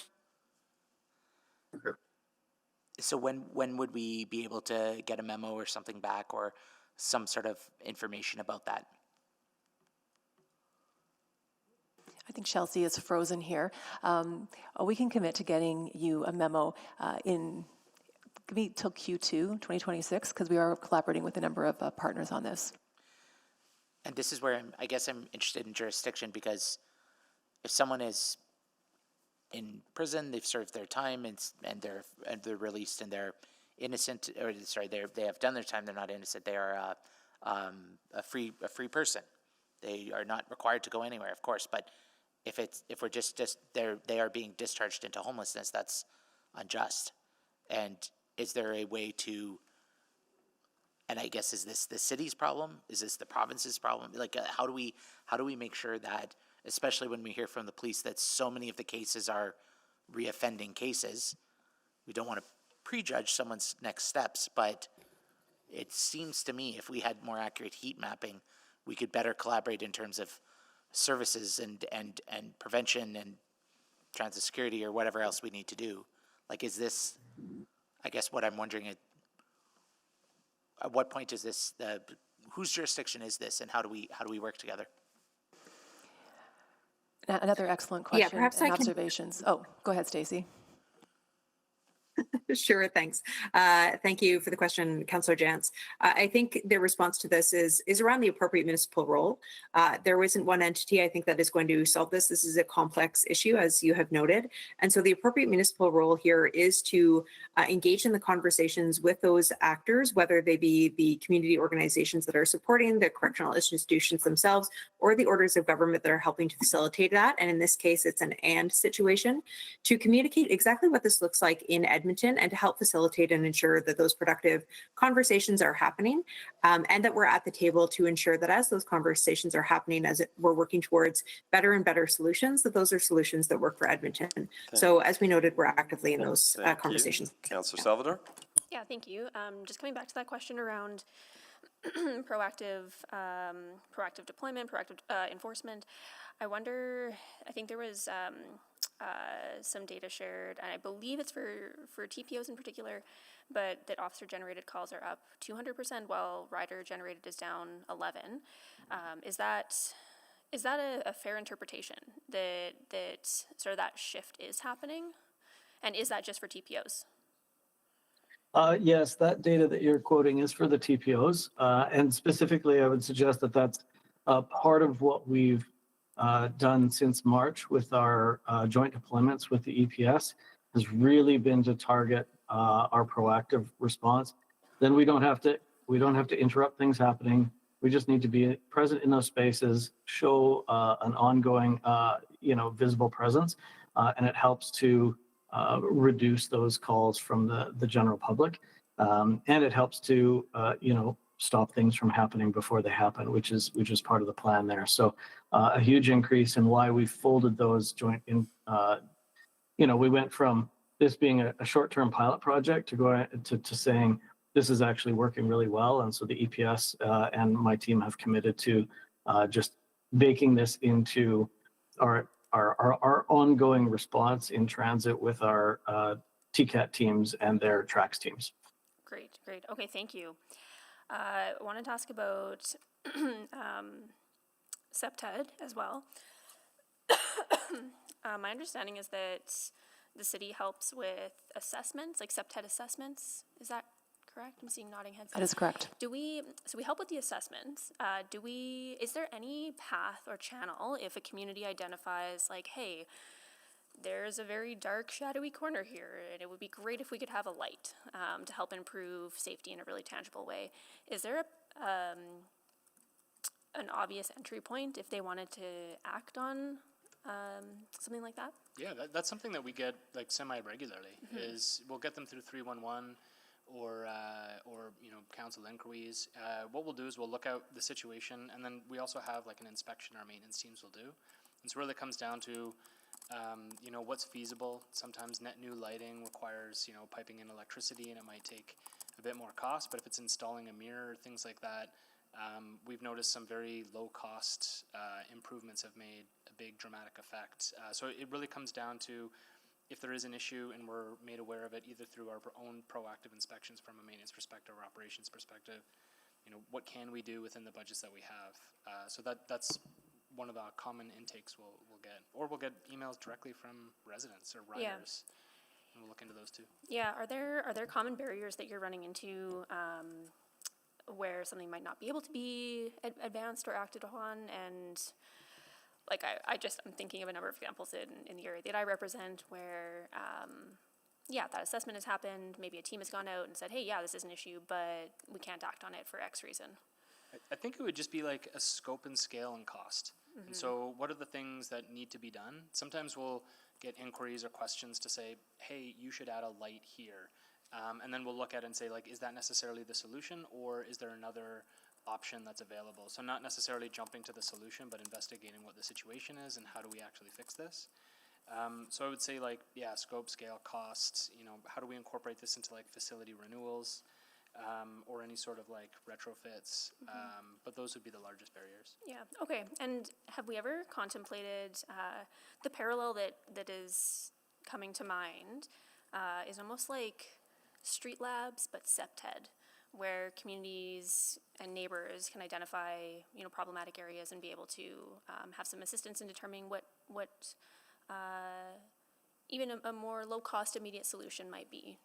Speaker 21: So when would we be able to get a memo or something back, or some sort of information about that?
Speaker 9: I think Chelsea is frozen here. We can commit to getting you a memo in maybe till Q2 2026, because we are collaborating with a number of partners on this.
Speaker 21: And this is where I guess I'm interested in jurisdiction, because if someone is in prison, they've served their time, and they're released, and they're innocent, or sorry, they have done their time. They're not innocent. They are a free person. They are not required to go anywhere, of course. But if we're just they are being discharged into homelessness, that's unjust. And is there a way to? And I guess, is this the city's problem? Is this the province's problem? Like, how do we make sure that, especially when we hear from the police that so many of the cases are reoffending cases, we don't want to prejudge someone's next steps, but it seems to me if we had more accurate heat mapping, we could better collaborate in terms of services and prevention and transit security or whatever else we need to do. Like, is this, I guess what I'm wondering is, at what point is this, whose jurisdiction is this, and how do we work together?
Speaker 9: Another excellent question.
Speaker 10: Yeah, perhaps
Speaker 9: and observations. Oh, go ahead, Stacey.
Speaker 10: Sure, thanks. Thank you for the question, Councillor Jans. I think the response to this is around the appropriate municipal role. There isn't one entity, I think, that is going to solve this. This is a complex issue, as you have noted. And so the appropriate municipal role here is to engage in the conversations with those actors, whether they be the community organizations that are supporting the correctional institutions themselves, or the orders of government that are helping to facilitate that. And in this case, it's an and situation, to communicate exactly what this looks like in Edmonton, and to help facilitate and ensure that those productive conversations are happening, and that we're at the table to ensure that as those conversations are happening, we're working towards better and better solutions, that those are solutions that work for Edmonton. So as we noted, we're actively in those conversations.
Speaker 1: Councillor Salvador?
Speaker 19: Yeah, thank you. Just coming back to that question around proactive deployment, proactive enforcement, I wonder, I think there was some data shared, and I believe it's for TPOs in particular, but that officer-generated calls are up 200%, while rider-generated is down 11. Is that a fair interpretation, that sort of that shift is happening? And is that just for TPOs?
Speaker 15: Yes, that data that you're quoting is for the TPOs. And specifically, I would suggest that that's part of what we've done since March with our joint deployments with the EPS has really been to target our proactive response. Then we don't have to interrupt things happening. We just need to be present in those spaces, show an ongoing, visible presence, and it helps to reduce those calls from the general public, and it helps to stop things from happening before they happen, which is part of the plan there. So a huge increase in why we folded those joint in. We went from this being a short-term pilot project to going to saying this is actually working really well, and so the EPS and my team have committed to just baking this into our ongoing response in transit with our TCAT teams and their tracks teams.
Speaker 19: Great, great. Okay, thank you. I wanted to ask about SEPTED as well. My understanding is that the city helps with assessments, like SEPTED assessments. Is that correct? I'm seeing nodding heads.
Speaker 9: That is correct.
Speaker 19: So we help with the assessments. Is there any path or channel if a community identifies like, hey, there's a very dark, shadowy corner here, and it would be great if we could have a light to help improve safety in a really tangible way. Is there an obvious entry point if they wanted to act on something like that?
Speaker 13: Yeah, that's something that we get like semi-regularly. Is we'll get them through 311 or council inquiries. What we'll do is we'll look out the situation, and then we also have like an inspection our maintenance teams will do. And so really comes down to what's feasible. Sometimes net new lighting requires, piping in electricity, and it might take a bit more cost, but if it's installing a mirror, things like that, we've noticed some very low cost improvements have made a big dramatic effect. So it really comes down to if there is an issue and we're made aware of it either through our own proactive inspections from a maintenance perspective or operations perspective, what can we do within the budgets that we have? So that's one of the common intakes we'll get, or we'll get emails directly from residents or riders, and we'll look into those too.
Speaker 19: Yeah, are there common barriers that you're running into where something might not be able to be advanced or acted upon? And like I'm thinking of a number of examples in the area that I represent where that assessment has happened, maybe a team has gone out and said, hey, yeah, this is an issue, but we can't act on it for X reason.
Speaker 13: I think it would just be like a scope and scale and cost. And so what are the things that need to be done? Sometimes we'll get inquiries or questions to say, hey, you should add a light here. And then we'll look at it and say, like, is that necessarily the solution, or is there another option that's available? So not necessarily jumping to the solution, but investigating what the situation is and how do we actually fix this. So I would say, like, scope, scale, costs, how do we incorporate this into like facility renewals? Or any sort of like retrofits, but those would be the largest barriers. Yeah,
Speaker 19: okay. And have we ever contemplated the parallel that is coming to mind is almost like street labs, but SEPTED, where communities and neighbors can identify problematic areas and be able to have some assistance in determining what even a more low-cost immediate solution might be.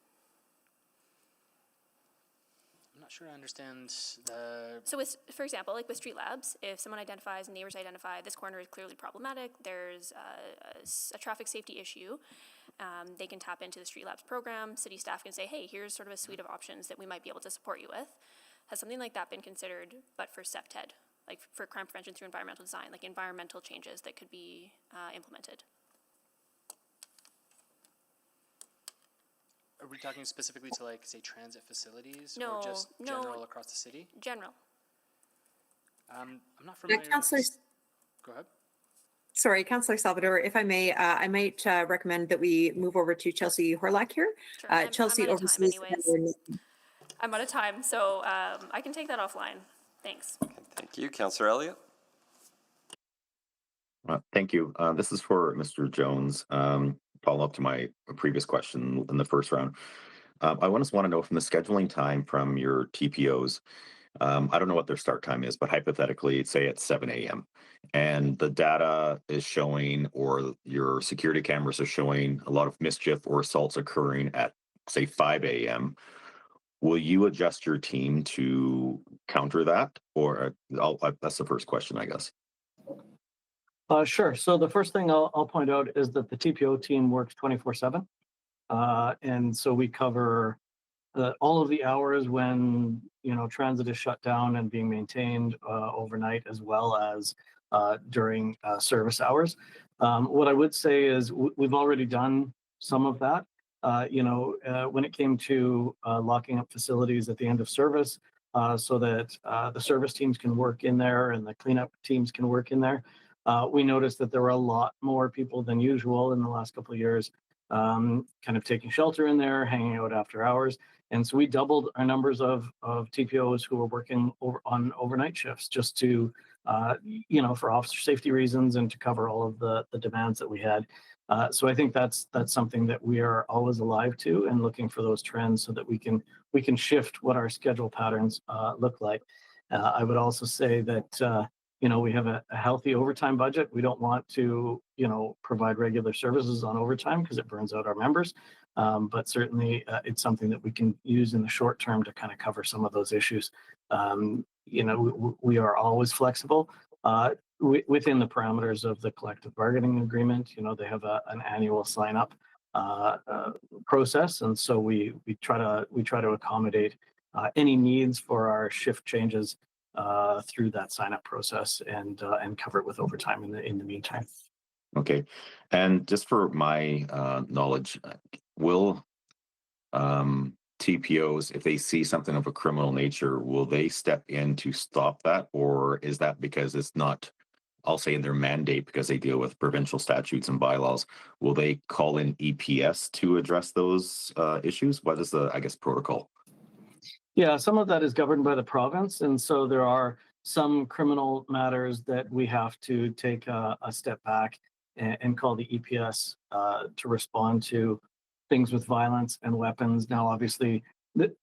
Speaker 13: I'm not sure I understand the...
Speaker 19: So for example, like with street labs, if someone identifies, neighbors identify, this corner is clearly problematic, there's a traffic safety issue, they can tap into the street labs program, city staff can say, hey, here's sort of a suite of options that we might be able to support you with. Has something like that been considered, but for SEPTED, like for crime prevention through environmental design, like environmental changes that could be implemented?
Speaker 13: Are we talking specifically to like, say, transit facilities,
Speaker 19: or
Speaker 13: just general across the city?
Speaker 19: General.
Speaker 13: I'm not familiar.
Speaker 10: Councillor,
Speaker 13: go ahead.
Speaker 10: Sorry, Councillor Salvador, if I may, I might recommend that we move over to Chelsea Horlack here.
Speaker 19: Sure.
Speaker 10: Chelsea oversees.
Speaker 19: I'm out of time, so I can take that offline. Thanks.
Speaker 1: Okay, thank you, Councillor Elliott.
Speaker 7: Thank you. This is for Mr. Jones. Follow up to my previous question in the first round. I just want to know from the scheduling time from your TPOs, I don't know what their start time is, but hypothetically, say it's 7 a.m. and the data is showing, or your security cameras are showing a lot of mischief or assaults occurring at, say, 5 a.m. Will you adjust your team to counter that? Or that's the first question, I guess.
Speaker 15: Sure. So the first thing I'll point out is that the TPO team works 24/7. And so we cover all of the hours when, transit is shut down and being maintained overnight, as well as during service hours. What I would say is we've already done some of that. When it came to locking up facilities at the end of service so that the service teams can work in there and the cleanup teams can work in there. We noticed that there were a lot more people than usual in the last couple of years, kind of taking shelter in there, hanging out after hours. And so we doubled our numbers of TPOs who were working on overnight shifts just to for officer safety reasons and to cover all of the demands that we had. So I think that's something that we are always alive to and looking for those trends so that we can shift what our schedule patterns look like. I would also say that we have a healthy overtime budget. We don't want to provide regular services on overtime because it burns out our members. But certainly it's something that we can use in the short term to kind of cover some of those issues. We are always flexible. Within the parameters of the collective bargaining agreement, they have an annual sign up process, and so we try to accommodate any needs for our shift changes through that sign up process and cover it with overtime in the meantime.
Speaker 7: Okay, and just for my knowledge, will TPOs, if they see something of a criminal nature, will they step in to stop that, or is that because it's not, I'll say, in their mandate because they deal with provincial statutes and bylaws? Will they call in EPS to address those issues? What is the, I guess, protocol?
Speaker 15: Yeah, some of that is governed by the province, and so there are some criminal matters that we have to take a step back and call the EPS to respond to things with violence and weapons. Now, obviously, the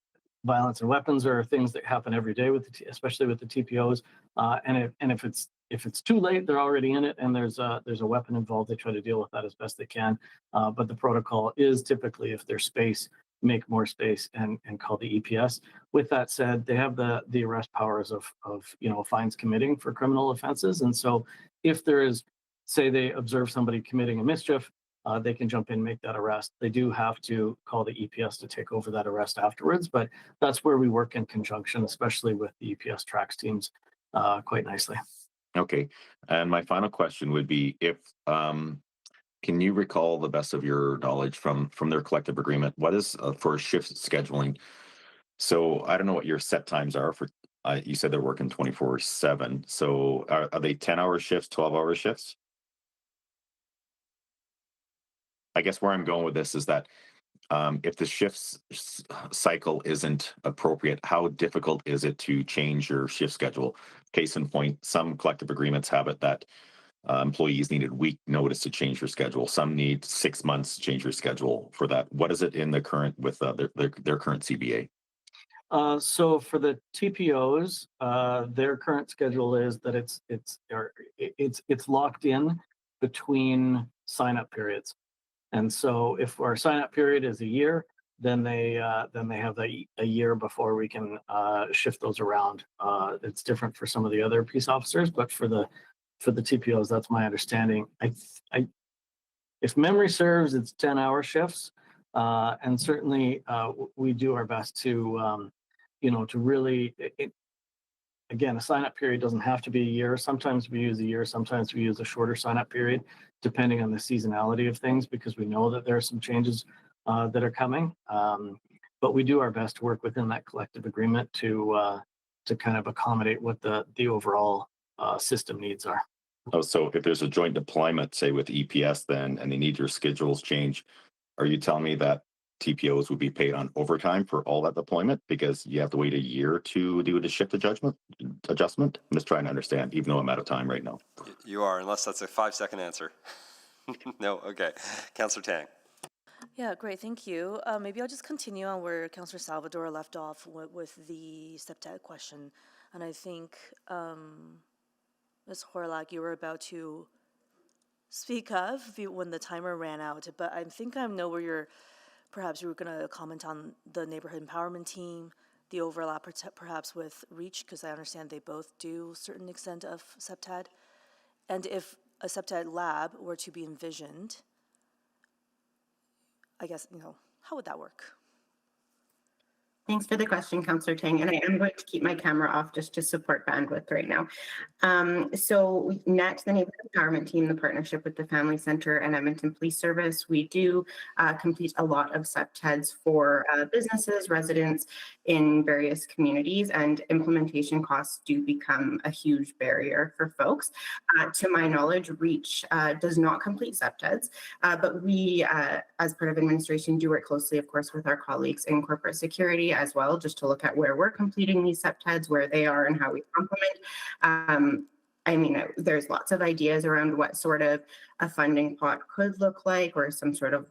Speaker 15: violence and weapons are things that happen every day especially with the TPOs. And if it's too late, they're already in it, and there's a weapon involved, they try to deal with that as best they can. But the protocol is typically, if there's space, make more space and call the EPS. With that said, they have the arrest powers of fines committing for criminal offenses, and so if there is, say, they observe somebody committing a mischief, they can jump in, make that arrest. They do have to call the EPS to take over that arrest afterwards, but that's where we work in conjunction, especially with the EPS tracks teams, quite nicely.
Speaker 7: Okay, and my final question would be, if can you recall, the best of your knowledge from their collective agreement, what is for shift scheduling? So I don't know what your set times are for. You said they're working 24/7. So are they 10-hour shifts, 12-hour shifts? I guess where I'm going with this is that if the cycle isn't appropriate, how difficult is it to change your shift schedule? Case in point, some collective agreements have it that employees needed week notice to change their schedule. Some need 6 months to change their schedule for that. What is it in the current with their current CBA?
Speaker 15: So for the TPOs, their current schedule is that it's locked in between sign up periods. And so if our sign up period is a year, then they have a year before we can shift those around. It's different for some of the other peace officers, but for the TPOs, that's my understanding. If memory serves, it's 10-hour shifts, and certainly we do our best to to really. Again, a sign-up period doesn't have to be a year. Sometimes we use a year, sometimes we use a shorter sign-up period, depending on the seasonality of things, because we know that there are some changes that are coming. But we do our best to work within that collective agreement to kind of accommodate what the overall system needs are.
Speaker 7: Oh, so if there's a joint deployment, say with EPS, then, and they need your schedules changed, are you telling me that TPOs would be paid on overtime for all that deployment because you have to wait a year to do the shift adjustment? I'm just trying to understand, even though I'm out of time right now.
Speaker 1: You are, unless that's a 5-second answer. No, okay. Councillor Tang.
Speaker 2: Yeah, great, thank you. Maybe I'll just continue on where Councillor Salvador left off with the SEPTED question. And I think, Ms. Horlak, you were about to speak of when the timer ran out, but I think I know where perhaps you were going to comment on the neighborhood empowerment team, the overlap perhaps with REACH, because I understand they both do a certain extent of SEPTED. And if a SEPTED lab were to be envisioned, I guess, how would that work?
Speaker 12: Thanks for the question, Councillor Tang. And I am going to keep my camera off just to support bandwidth right now. So NET, the Neighborhood Empowerment Team, the partnership with the Family Center and Edmonton Police Service, we do complete a lot of SEPTEDs for businesses, residents in various communities, and implementation costs do become a huge barrier for folks. To my knowledge, REACH does not complete SEPTEDs, but we, as part of administration, do work closely, of course, with our colleagues in corporate security as well, just to look at where we're completing these SEPTEDs, where they are, and how we complement. I mean, there's lots of ideas around what sort of a funding pot could look like, or some sort of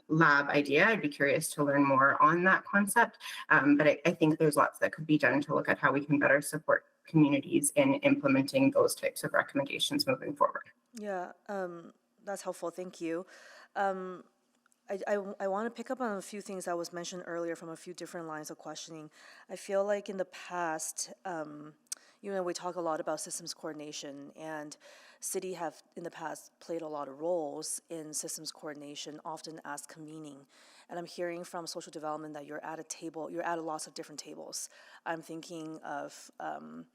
Speaker 12: lab idea. I'd be curious to learn more on that concept. But I think there's lots that could be done to look at how we can better support communities in implementing those types of recommendations moving forward.
Speaker 2: Yeah, that's helpful. Thank you. I want to pick up on a few things that was mentioned earlier from a few different lines of questioning. I feel like in the past, we talk a lot about systems coordination, and city have in the past played a lot of roles in systems coordination, often as convening. And I'm hearing from social development that you're at a table, you're at lots of different tables. I'm thinking of, some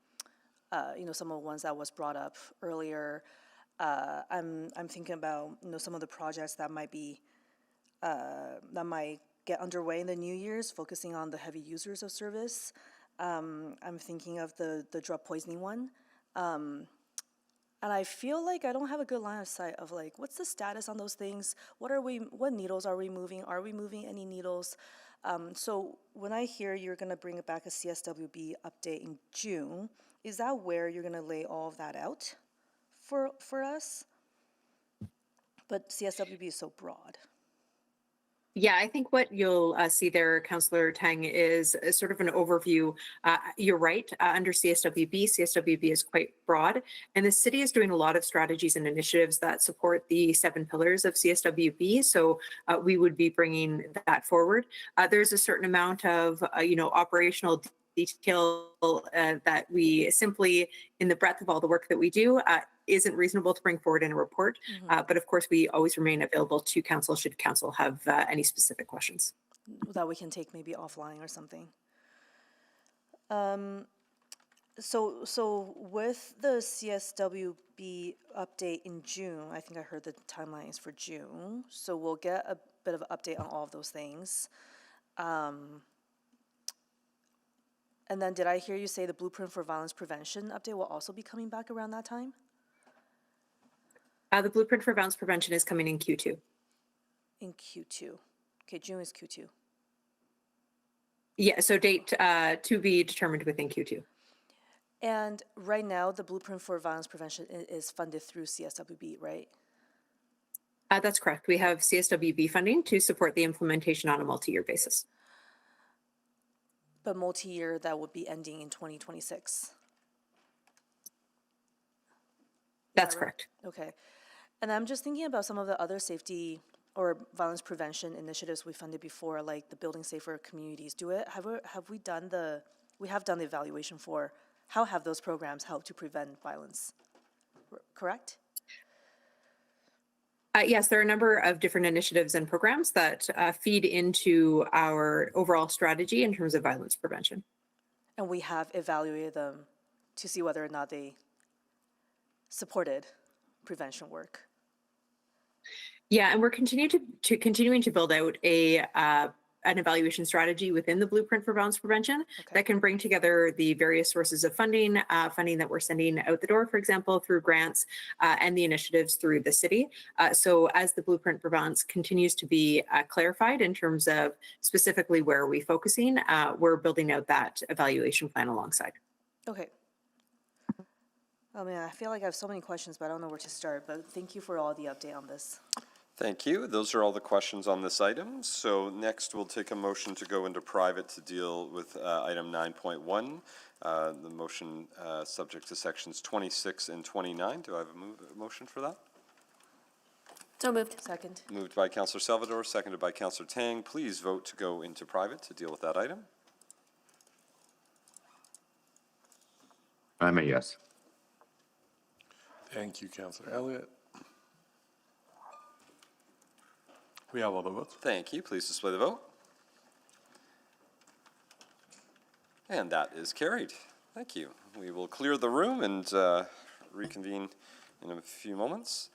Speaker 2: of the ones that was brought up earlier. I'm thinking about, some of the projects that might get underway in the new year's, focusing on the heavy users of service. I'm thinking of the drug poisoning one. And I feel like I don't have a good line of sight of like, what's the status on those things? What needles are we moving? Are we moving any needles? So when I hear you're gonna bring back a CSWB update in June, is that where you're gonna lay all of that out for us? But CSWB is so broad.
Speaker 10: Yeah, I think what you'll see there, Councillor Tang, is sort of an overview. You're right, under CSWB is quite broad, and the city is doing a lot of strategies and initiatives that support the 7 pillars of CSWB, so we would be bringing that forward. There's a certain amount of, operational detail that we simply, in the breadth of all the work that we do, isn't reasonable to bring forward in a report. But of course, we always remain available to council should council have any specific questions.
Speaker 2: That we can take maybe offline or something. So with the CSWB update in June, I think I heard the timeline is for June. So we'll get a bit of an update on all of those things. And then did I hear you say the Blueprint for Violence Prevention update will also be coming back around that time?
Speaker 10: The Blueprint for Violence Prevention is coming in Q2.
Speaker 2: In Q2. Okay, June is Q2.
Speaker 10: Yeah, so date to be determined within Q2.
Speaker 2: And right now, the Blueprint for Violence Prevention is funded through CSWB, right?
Speaker 10: That's correct. We have CSWB funding to support the implementation on a multi-year basis.
Speaker 2: But multi-year, that would be ending in 2026.
Speaker 10: That's correct.
Speaker 2: Okay. And I'm just thinking about some of the other safety or violence prevention initiatives we funded before, like the Building Safer Communities. Have we done the evaluation for how have those programs helped to prevent violence, correct?
Speaker 10: Yes, there are a number of different initiatives and programs that feed into our overall strategy in terms of violence prevention.
Speaker 2: And we have evaluated them to see whether or not they supported prevention work.
Speaker 10: Yeah, and we're continuing to build out an evaluation strategy within the Blueprint for Violence Prevention that can bring together the various sources of funding that we're sending out the door, for example, through grants and the initiatives through the city. So as the Blueprint for Violence continues to be clarified in terms of specifically where are we focusing, we're building out that evaluation plan alongside.
Speaker 2: Okay. Oh man, I feel like I have so many questions, but I don't know where to start. But thank you for all the update on this.
Speaker 1: Thank you. Those are all the questions on this item. So next we'll take a motion to go into private to deal with item 9.1. The motion subject to sections 26 and 29. Do I have a motion for that?
Speaker 2: So moved. Second.
Speaker 1: Moved by Councillor Salvador, seconded by Councillor Tang. Please vote to go into private to deal with that item.
Speaker 7: I'm a yes.
Speaker 20: Thank you, Councillor Elliott. We have all the votes.
Speaker 1: Thank you. Please display the vote. And that is carried. Thank you. We will clear the room and reconvene in a few moments.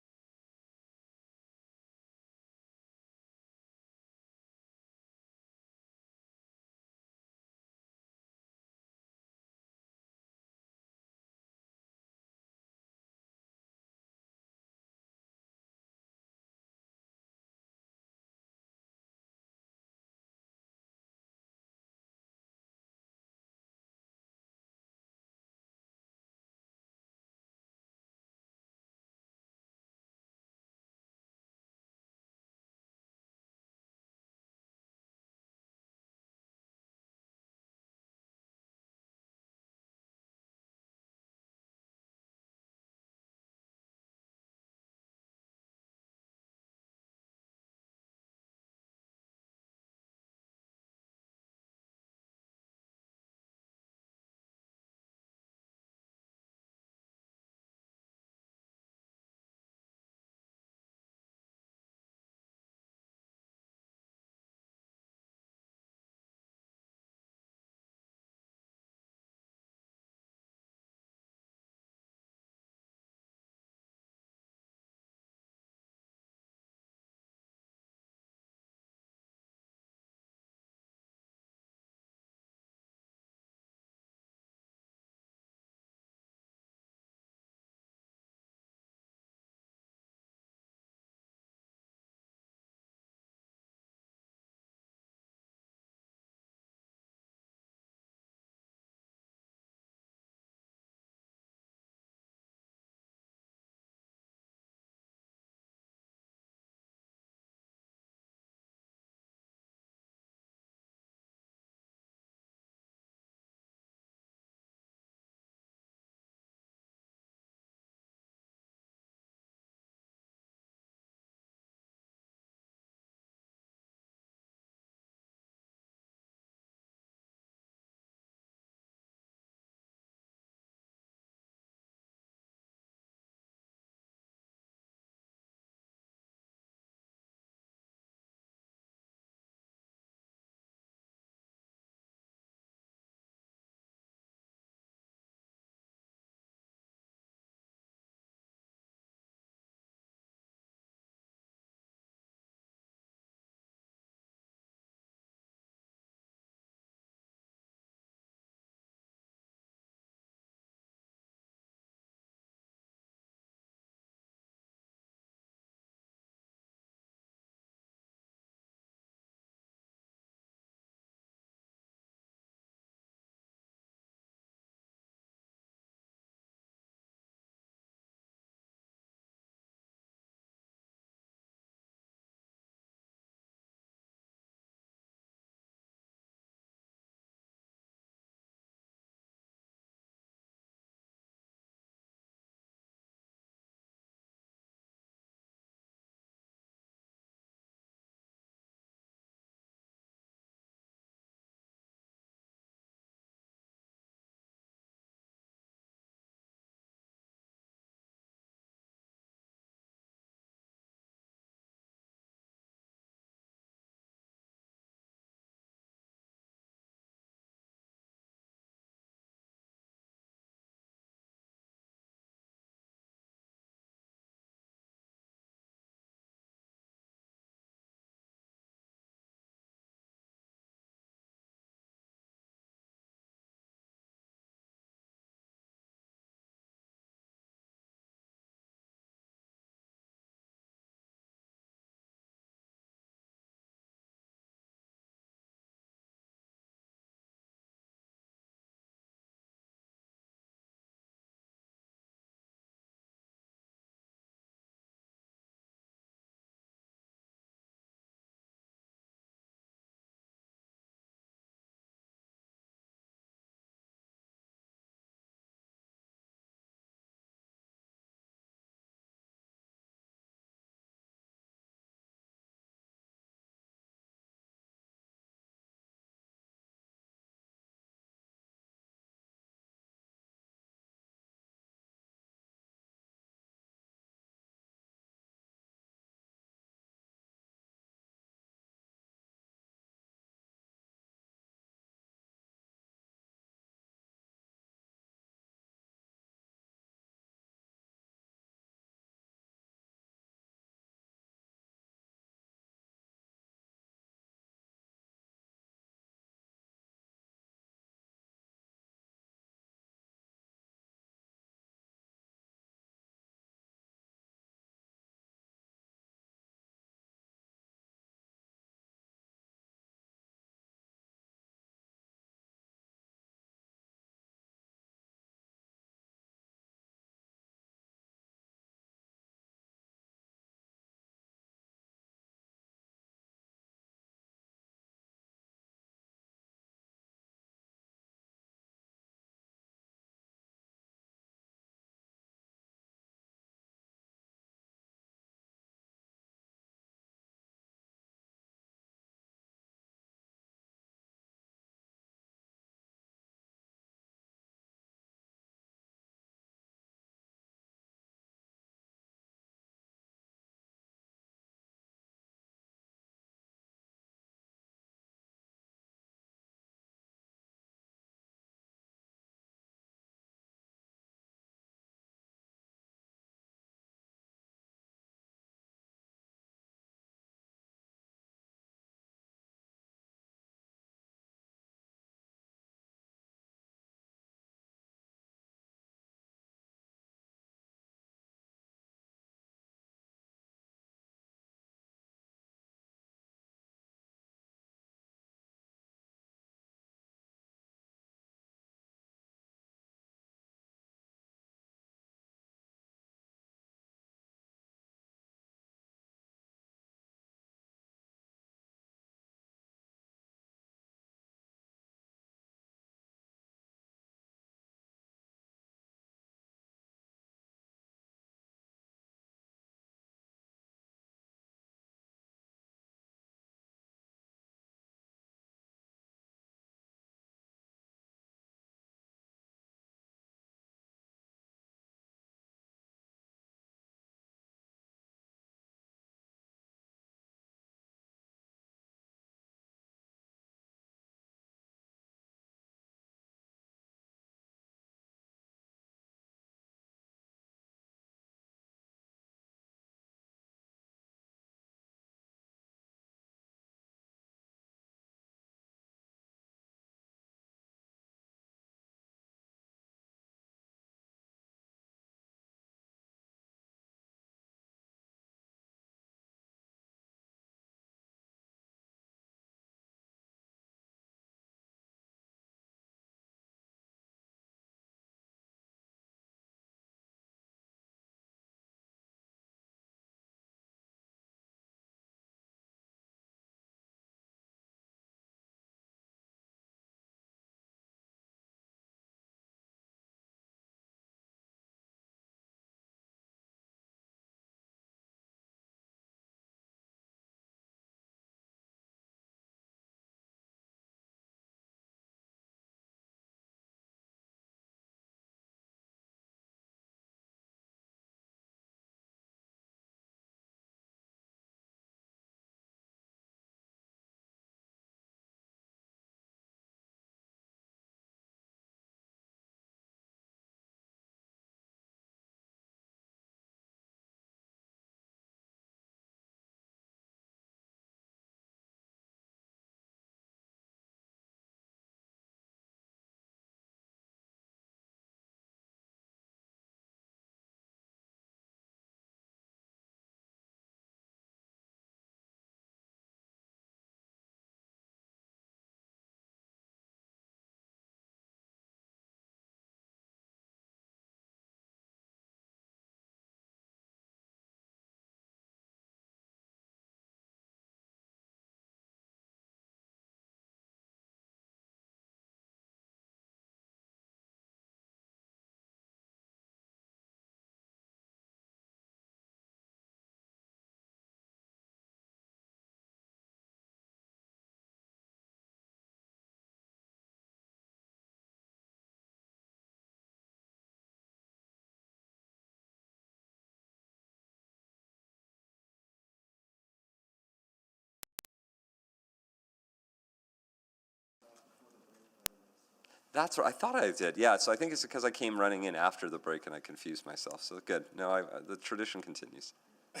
Speaker 1: That's right. I thought I did. Yeah. So I think it's because I came running in after the break and I confused myself. So good. No, the tradition continues. I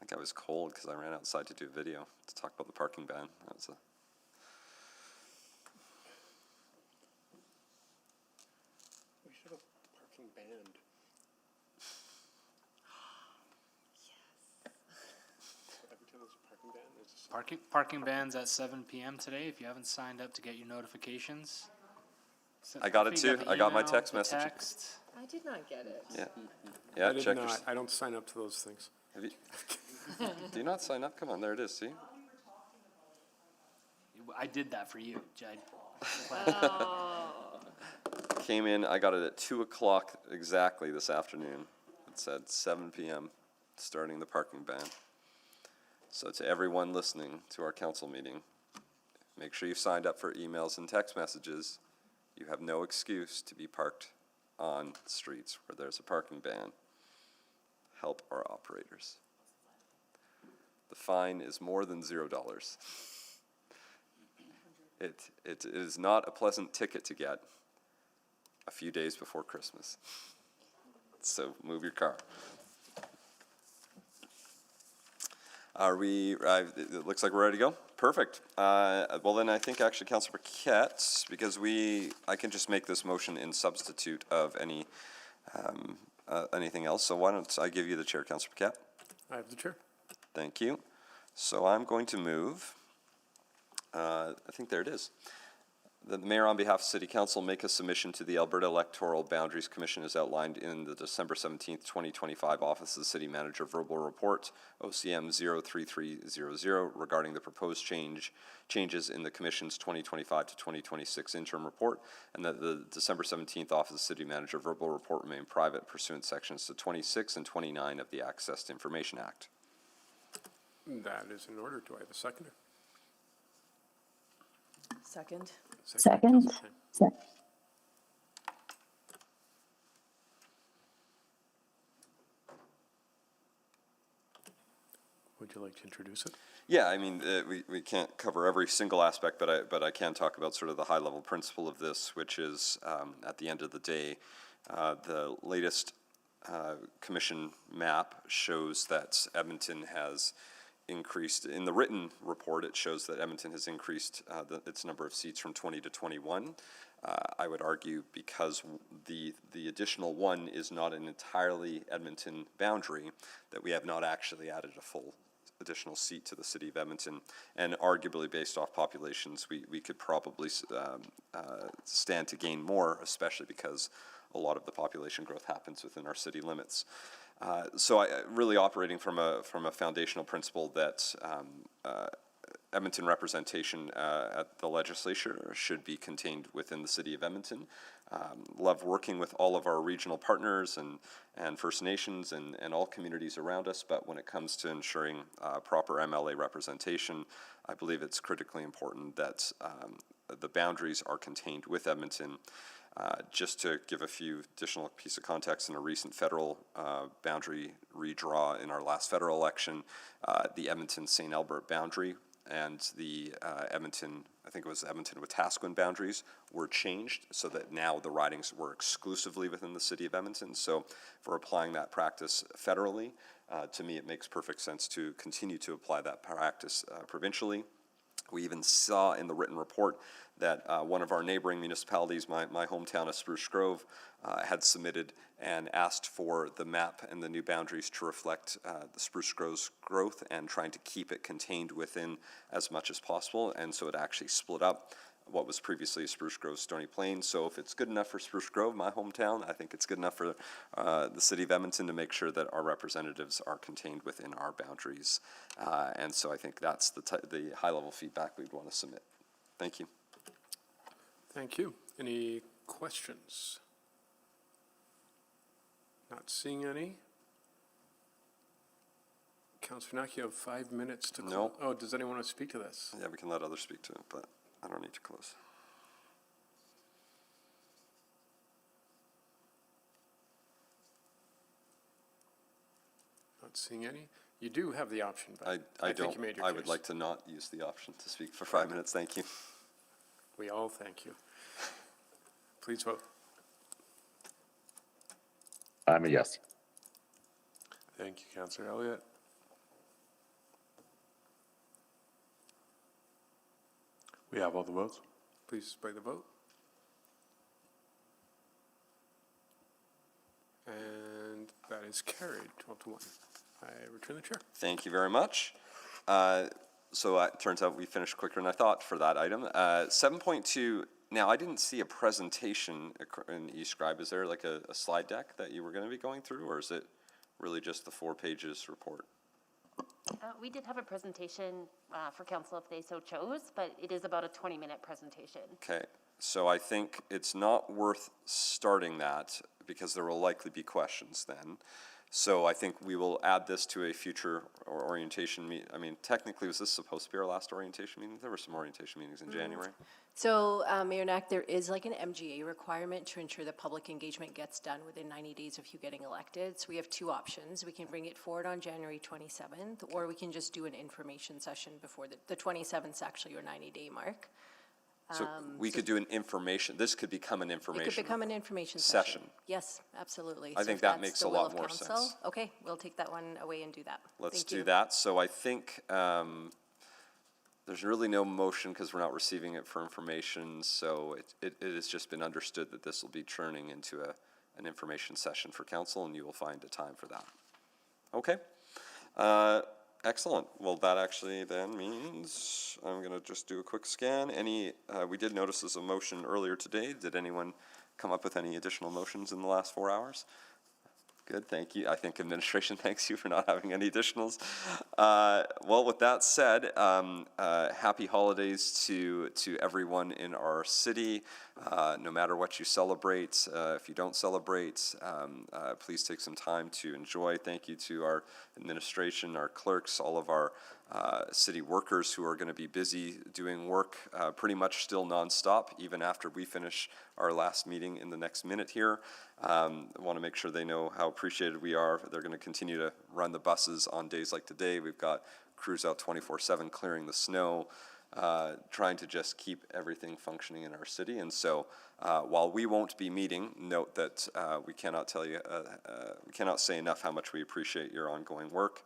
Speaker 1: think I was cold because I ran outside to do a video to talk about the parking ban. That was
Speaker 5: We should have parking banned. Every time there's a parking ban, there's just
Speaker 13: Parking bans at 7 p.m. today. If you haven't signed up to get your notifications.
Speaker 1: I got it too. I got my text message.
Speaker 9: I did not get it.
Speaker 1: Yeah. Yeah.
Speaker 5: I did
Speaker 1: check
Speaker 5: not. I don't sign up to those things.
Speaker 1: Have you, do you not sign up? Come on, there it is. See.
Speaker 13: I did that for you, Jed.
Speaker 1: Came in. I got it at 2 o'clock exactly this afternoon. It said 7 p.m. starting the parking ban. So to everyone listening to our council meeting, make sure you've signed up for emails and text messages. You have no excuse to be parked on streets where there's a parking ban. Help our operators. The fine is more than $0. It is not a pleasant ticket to get a few days before Christmas. So move your car. It looks like we're ready to go. Perfect. Well then I think actually Councilor Paquette, because I can just make this motion in substitute of anything else. So why don't I give you the chair, Councilor Paquette?
Speaker 5: I have the chair.
Speaker 1: Thank you. So I'm going to move, I think there it is. The mayor, on behalf of City Council, make a submission to the Alberta Electoral Boundaries Commission as outlined in the December 17th, 2025 Office of the City Manager Verbal Report, OCM 03300, regarding the proposed changes in the Commission's 2025 to 2026 interim report, and that the December 17th Office of the City Manager Verbal Report remain private pursuant sections to 26 and 29 of the Access to Information Act.
Speaker 5: That is in order. Do I have a seconder?
Speaker 2: Second.
Speaker 4: Second.
Speaker 5: Would you like to introduce it?
Speaker 1: Yeah, I mean, we can't cover every single aspect, but I can talk about sort of the high-level principle of this, which is, at the end of the day, the latest commission map shows that Edmonton has increased. In the written report, it shows that Edmonton has increased its number of seats from 20 to 21. I would argue because the additional one is not an entirely Edmonton boundary, that we have not actually added a full additional seat to the city of Edmonton, and arguably based off populations, we could probably stand to gain more, especially because a lot of the population growth happens within our city limits. So really operating from a foundational principle that Edmonton representation at the legislature should be contained within the city of Edmonton. Love working with all of our regional partners and First Nations and all communities around us, but when it comes to ensuring proper MLA representation, I believe it's critically important that the boundaries are contained with Edmonton. Just to give a few additional piece of context, in a recent federal boundary redraw in our last federal election, the Edmonton-St. Albert boundary and the Edmonton, I think it was Edmonton-Wetaskiwin boundaries were changed so that now the ridings were exclusively within the city of Edmonton. So if we're applying that practice federally, to me it makes perfect sense to continue to apply that practice provincially. We even saw in the written report that one of our neighboring municipalities, my hometown of Spruce Grove, had submitted and asked for the map and the new boundaries to reflect the Spruce Grove's growth and trying to keep it contained within as much as possible. And so it actually split up what was previously Spruce Grove, Stony Plain. So if it's good enough for Spruce Grove, my hometown, I think it's good enough for the city of Edmonton to make sure that our representatives are contained within our boundaries. And so I think that's the high-level feedback we'd want to submit. Thank you.
Speaker 5: Thank you. Any questions? Not seeing any. Councillor Knack, you have 5 minutes to close.
Speaker 1: No.
Speaker 5: Oh, does anyone want to speak to this?
Speaker 1: Yeah, we can let others speak to it, but I don't need to close.
Speaker 5: Not seeing any. You do have the option, but
Speaker 1: I
Speaker 5: think
Speaker 1: don't,
Speaker 5: you made your
Speaker 1: I
Speaker 5: case.
Speaker 1: would like to not use the option to speak for 5 minutes, thank you.
Speaker 5: We all thank you. Please vote.
Speaker 7: I'm a yes.
Speaker 20: Thank you, Councillor Elliott. We have all the votes.
Speaker 5: Please display the vote. And that is carried, 12 to 1. I return the chair.
Speaker 1: Thank you very much. So it turns out we finished quicker than I thought for that item. 7.2, now I didn't see a presentation in eScribe. Is there like a slide deck that you were going to be going through, or is it really just the 4 pages report?
Speaker 6: We did have a presentation for council if they so chose, but it is about a 20-minute presentation.
Speaker 1: Okay, so I think it's not worth starting that because there will likely be questions then. So I think we will add this to a future orientation meet. I mean, technically, was this supposed to be our last orientation meeting? There were some orientation meetings in January.
Speaker 22: So, Mayor Knack, there is like an MGA requirement to ensure that public engagement gets done within 90 days of you getting elected. So we have 2 options. We can bring it forward on January 27th, or we can just do an information session before the 27th is actually your 90-day mark.
Speaker 1: So we could do an information, this could become an information.
Speaker 22: It could become an information session. Yes, absolutely.
Speaker 1: I
Speaker 22: So
Speaker 1: think
Speaker 22: if
Speaker 1: that
Speaker 22: that's
Speaker 1: makes
Speaker 22: the
Speaker 1: a
Speaker 22: will
Speaker 1: lot
Speaker 22: of
Speaker 1: more
Speaker 22: council,
Speaker 1: sense.
Speaker 22: Okay, we'll take that one away and do that.
Speaker 1: Let's
Speaker 22: Thank
Speaker 1: do
Speaker 22: you.
Speaker 1: that. So I think there's really no motion because we're not receiving it for information. So it has just been understood that this will be churning into an information session for council, and you will find a time for that. Okay. Excellent. Well, that actually then means I'm going to just do a quick scan. We did notice there's a motion earlier today. Did anyone come up with any additional motions in the last 4 hours? Good, thank you. I think administration thanks you for not having any additionals. Well, with that said, happy holidays to everyone in our city. No matter what you celebrate, if you don't celebrate, please take some time to enjoy. Thank you to our administration, our clerks, all of our city workers who are going to be busy doing work pretty much still nonstop, even after we finish our last meeting in the next minute here. I want to make sure they know how appreciated we are. They're going to continue to run the buses on days like today. We've got crews out 24/7 clearing the snow, trying to just keep everything functioning in our city. And so while we won't be meeting, note that we cannot we cannot say enough how much we appreciate your ongoing work.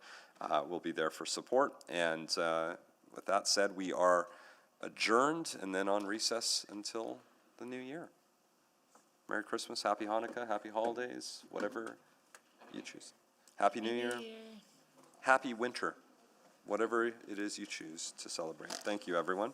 Speaker 1: We'll be there for support. And with that said, we are adjourned and then on recess until the new year. Merry Christmas, Happy Hanukkah, Happy Holidays, whatever you choose. Happy New Year, Happy Winter, whatever it is you choose to celebrate. Thank you, everyone.